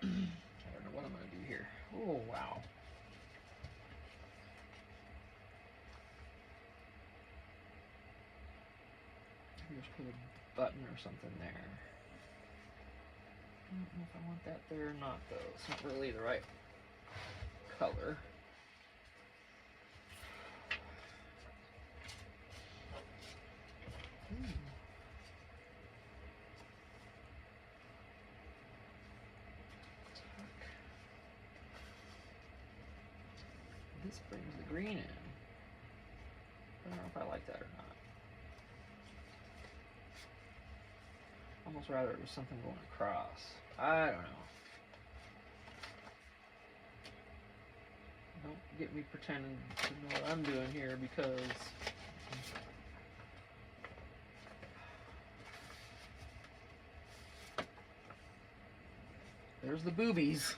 I don't know what I'm going to do here. Oh, wow. Maybe just put a button or something there. I don't know if I want that there or not, though. It's not really the right color. This brings the green in. I don't know if I like that or not. Almost rather it was something going across. I don't know. Don't get me pretending to know what I'm doing here because there's the boobies.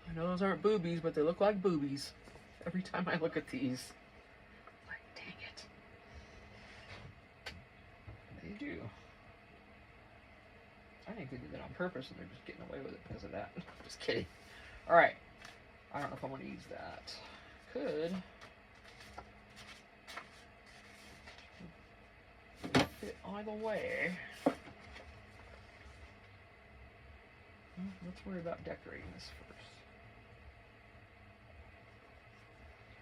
I know those aren't boobies, but they look like boobies. Every time I look at these, like, dang it. They do. I think they did that on purpose and they're just getting away with it because of that. Just kidding. Alright. I don't know if I want to use that. Could fit either way. Let's worry about decorating this first.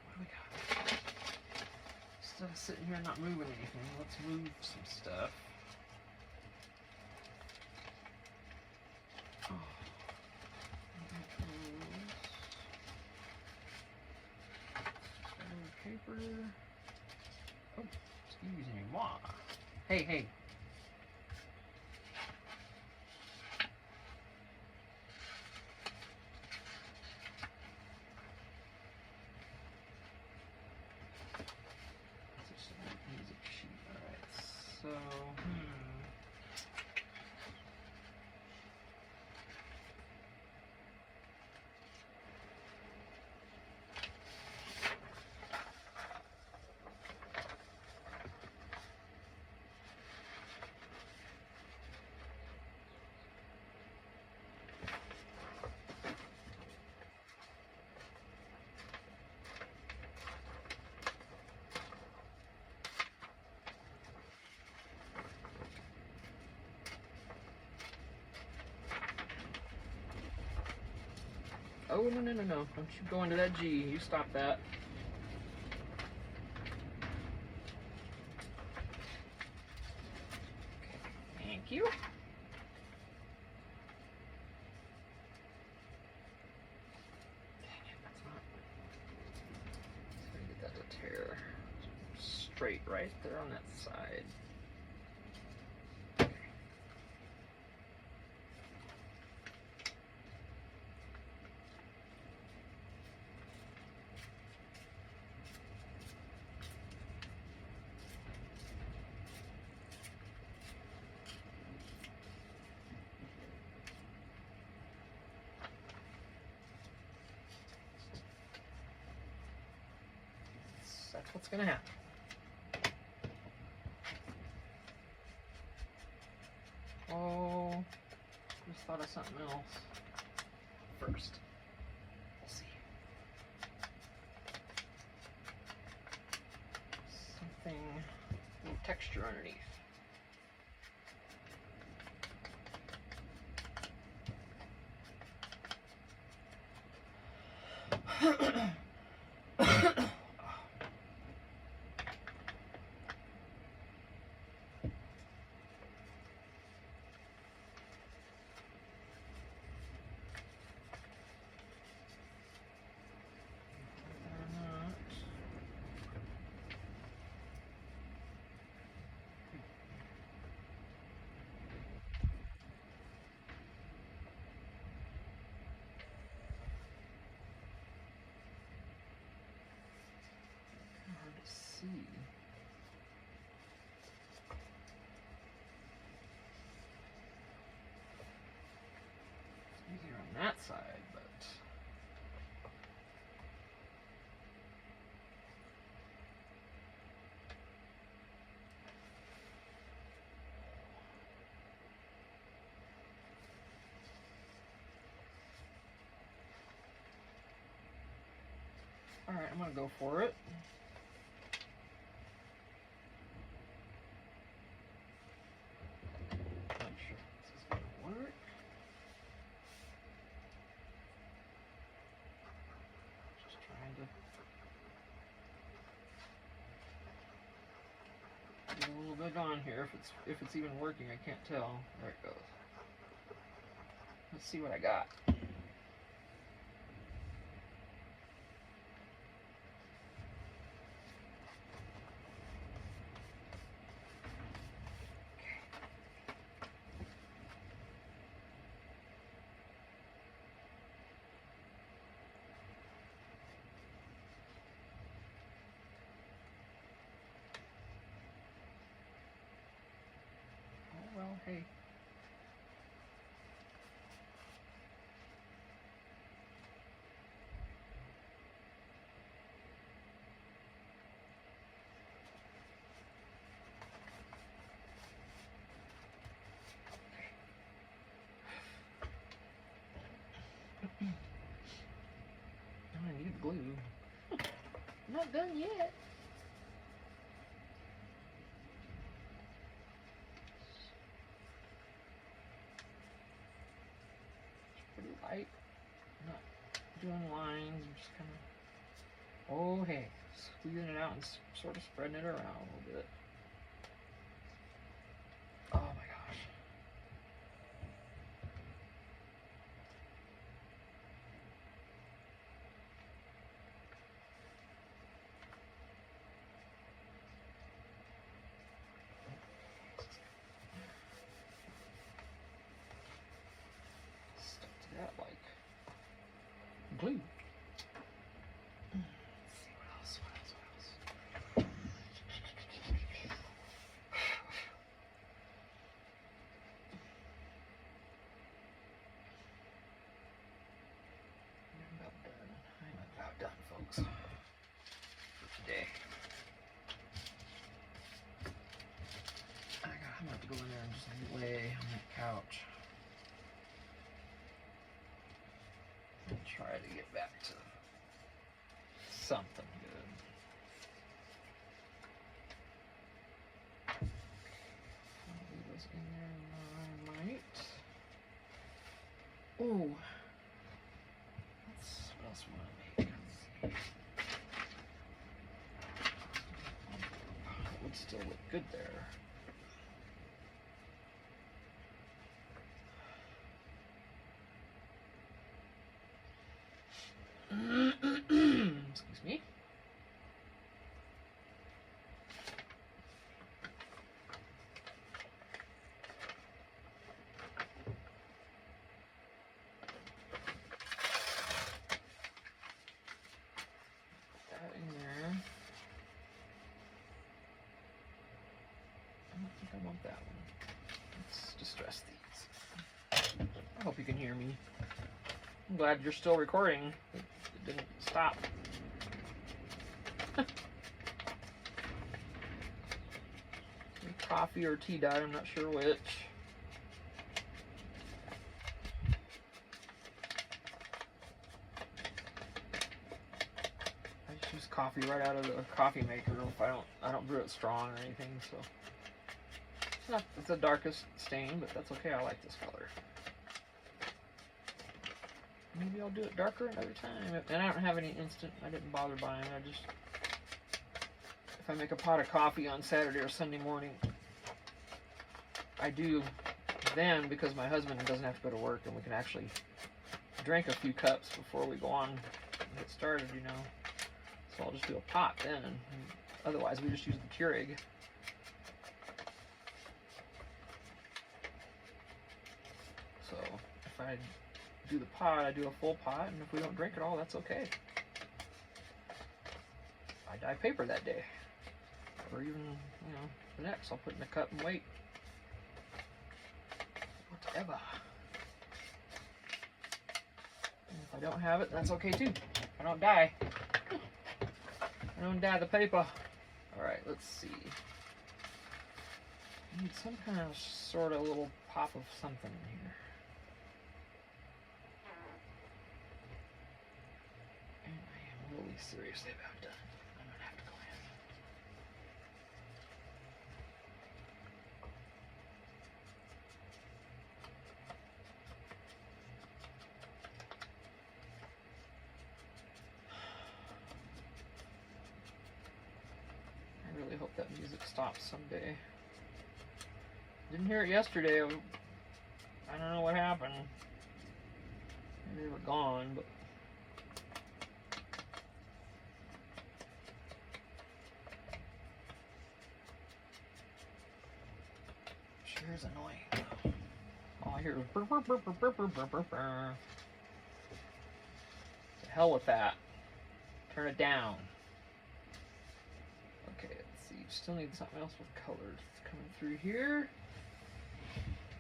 What do we got? Instead of sitting here and not moving anything, let's move some stuff. Oh. Paper. Oh, excuse me, moi. Hey, hey. Oh, no, no, no, no. Don't you go into that G. You stop that. Okay, thank you. Straight right there on that side. That's what's gonna happen. Oh, just thought of something else first. We'll see. Something, a little texture underneath. Hard to see. It's easier on that side, but all right, I'm gonna go for it. Not sure if this is gonna work. Just trying to get a little bit on here. If it's even working, I can't tell. There it goes. Let's see what I got. Oh well, hey. I need glue. I'm not done yet. It's pretty light. I'm not doing lines. I'm just kind of. Oh hey, squeezing it out and sort of spreading it around a little bit. Oh my gosh. Stuck to that like glue. Let's see what else. I'm about done, folks, for today. I'm gonna have to go in there and just lay on that couch and try to get back to something good. I'll leave those in there. I might. Oh, let's still look good there. Excuse me. Put that in there. I don't think I want that one. Let's distress these. I hope you can hear me. I'm glad you're still recording. It didn't stop. Coffee or tea dye, I'm not sure which. I just use coffee right out of the coffee maker if I don't brew it strong or anything, so it's the darkest stain, but that's okay. I like this color. Maybe I'll do it darker another time. And I don't have any instant. I didn't bother buying. I just, if I make a pot of coffee on Saturday or Sunday morning, I do then, because my husband doesn't have to go to work and we can actually drink a few cups before we go on and get started, you know. So I'll just do a pot then. And otherwise, we just use the Keurig. So if I do the pot, I do a full pot, and if we don't drink it all, that's okay. I dye paper that day, or even, you know, the next. I'll put in a cup and wait. Whatever. And if I don't have it, that's okay too. I don't dye. I don't dye the paper. All right, let's see. I need some kind of sort of little pop of something in here. Really seriously about done. I'm gonna have to go in. I really hope that music stops someday. Didn't hear it yesterday. I don't know what happened. Maybe they were gone, but sure is annoying. All I hear is burr, burr, burr, burr, burr, burr, burr, burr, burr. To hell with that. Turn it down. Okay, let's see. Still need something else with colors coming through here.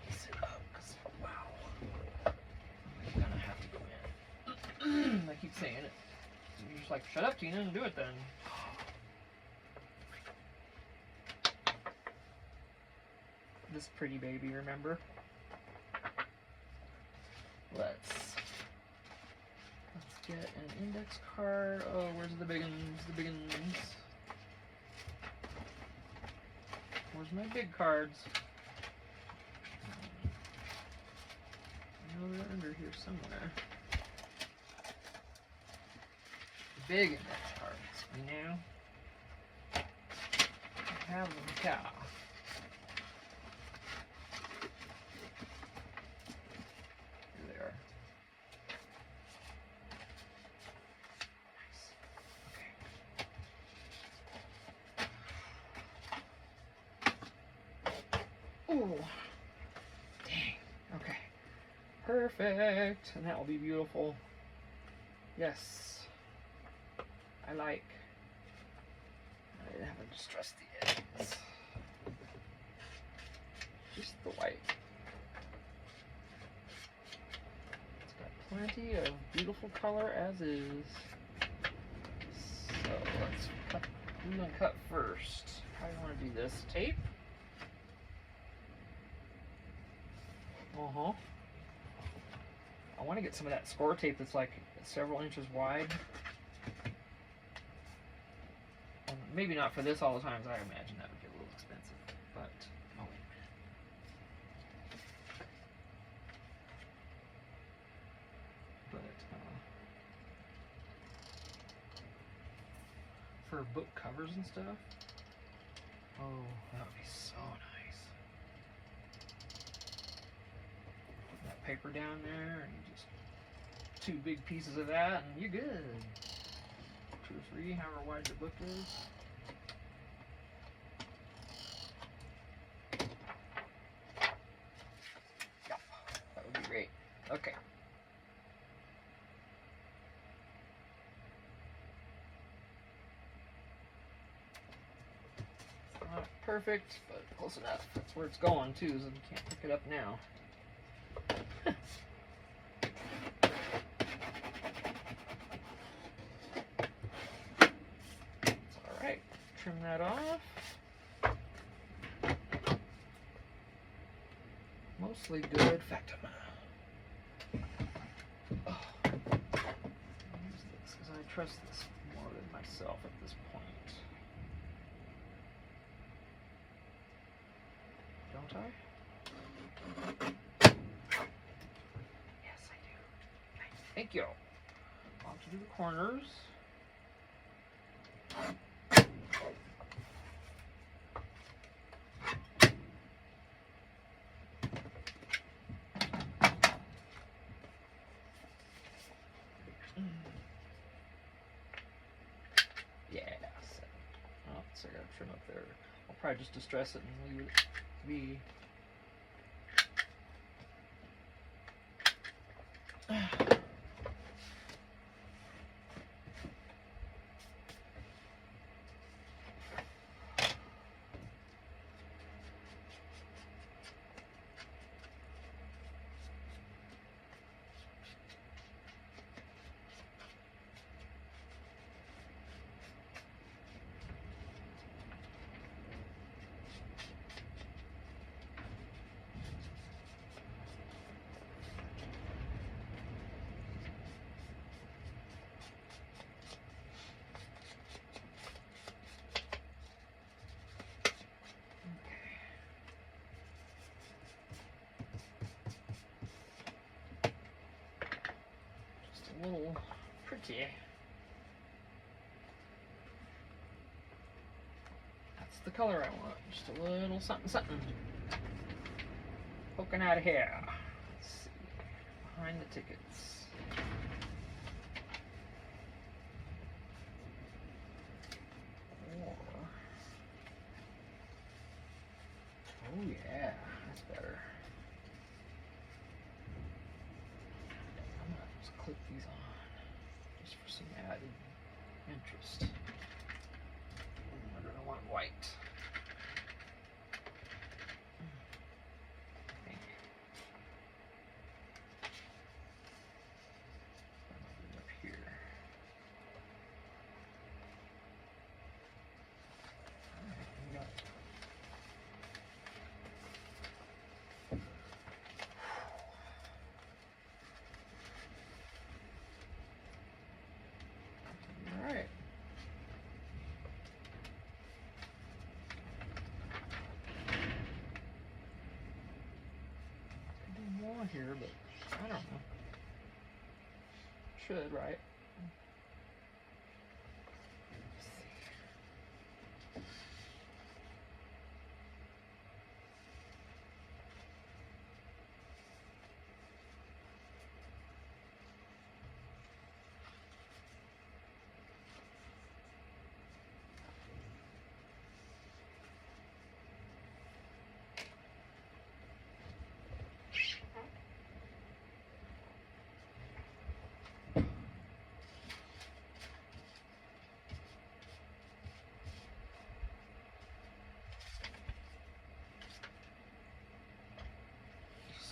Sit up, cause wow, I'm gonna have to go in. I keep saying it. You're just like, shut up, Tina, and do it then. This pretty baby, remember? Let's get an index card. Oh, where's the big ones? The big ones. Where's my big cards? I know they're under here somewhere. The big index cards, you know? I have them, yeah. Oh, dang. Okay. Perfect. And that will be beautiful. Yes. I like. I haven't distressed the edges. Just the white. It's got plenty of beautiful color as is. So let's cut. I'm gonna cut first. How do you want to do this? Tape? Uh-huh. I want to get some of that score tape that's like several inches wide. And maybe not for this all the times. I imagine that would get a little expensive. But, oh wait a minute. But, for book covers and stuff, Oh, that would be so nice. Put that paper down there and just 2 big pieces of that and you're good. 2 or 3, however wide your book is. Yeah, that would be great. Okay. Not perfect, but close enough. That's where it's going too, so you can't pick it up now. Alright, trim that off. Mostly good. In fact, I'll use this because I trust this more than myself at this point. Don't I? Yes, I do. Thank you. On to do the corners. Yeah. Oh, so I gotta trim up there. I'll probably just distress it and leave it be. A little pretty. That's the color I want. Just a little something something poking out of here. Let's see. Behind the tickets. Or, oh yeah, that's better. I'm gonna just clip these on just for some added interest. We're gonna want white. Okay. Up here. Alright, we got it. Alright. Do more here, but I don't know. Should, right?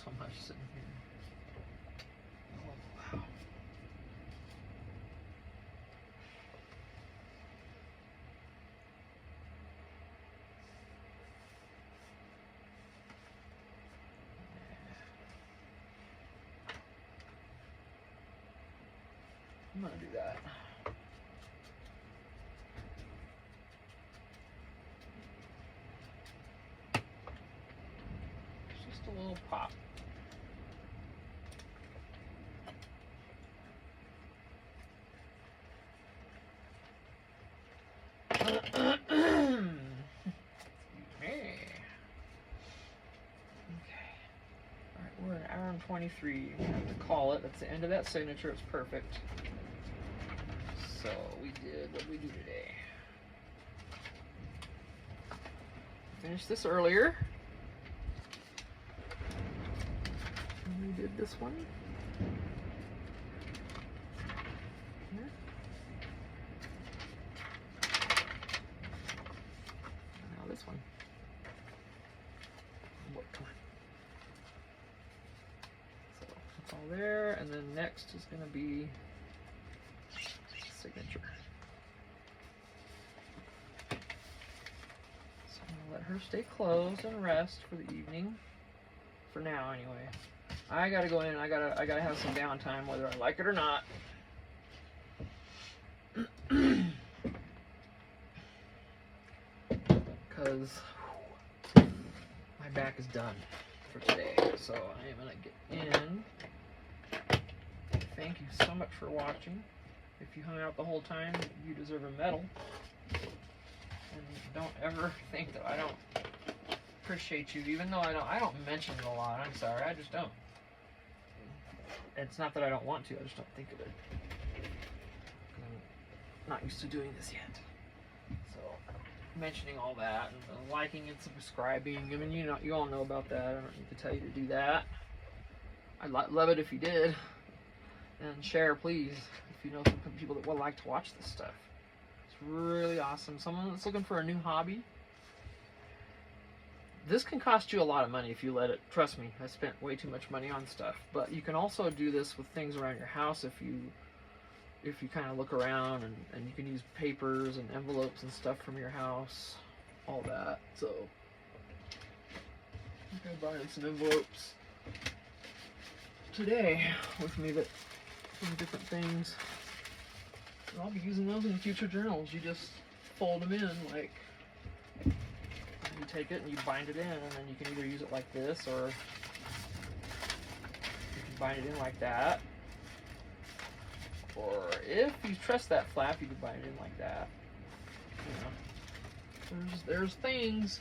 So much sitting here. Oh, wow. I'm gonna do that. It's just a little pop. 23. I have to call it. That's the end of that signature. It's perfect. So we did, what did we do today? Finished this earlier. And we did this one. Here. And now this one. What time? So that's all there, and then next is going to be signature. So I'm going to let her stay closed and rest for the evening. For now, anyway. I gotta go in. I gotta have some downtime, whether I like it or not. Because my back is done for today. So I am gonna get in. Thank you so much for watching. If you hung out the whole time, you deserve a medal. And don't ever think that I don't appreciate you, even though I don't mention it a lot. I'm sorry, I just don't. It's not that I don't want to, I just don't think of it. I'm not used to doing this yet. So, mentioning all that, and liking and subscribing, I mean, you all know about that. I don't need to tell you to do that. I'd love it if you did. And share, please, if you know some people that would like to watch this stuff. It's really awesome. Someone that's looking for a new hobby. This can cost you a lot of money if you let it. Trust me, I spent way too much money on stuff. But you can also do this with things around your house if you kind of look around, and you can use papers and envelopes and stuff from your house, all that. So I'm gonna buy some envelopes today with me that from different things. And I'll be using those in future journals. You just fold them in like. You take it and you bind it in, and then you can either use it like this, or you can bind it in like that. Or if you trust that flap, you can bind it in like that. You know, there's things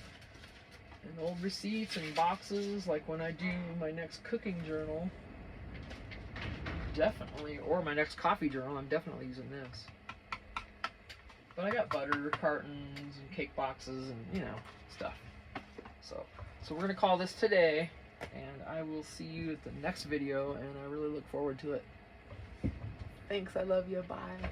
and old receipts and boxes, like when I do my next cooking journal, definitely, or my next coffee journal, I'm definitely using this. But I got butter cartons and cake boxes and, you know, stuff. So we're going to call this today, and I will see you at the next video, and I really look forward to it. Thanks, I love you, bye.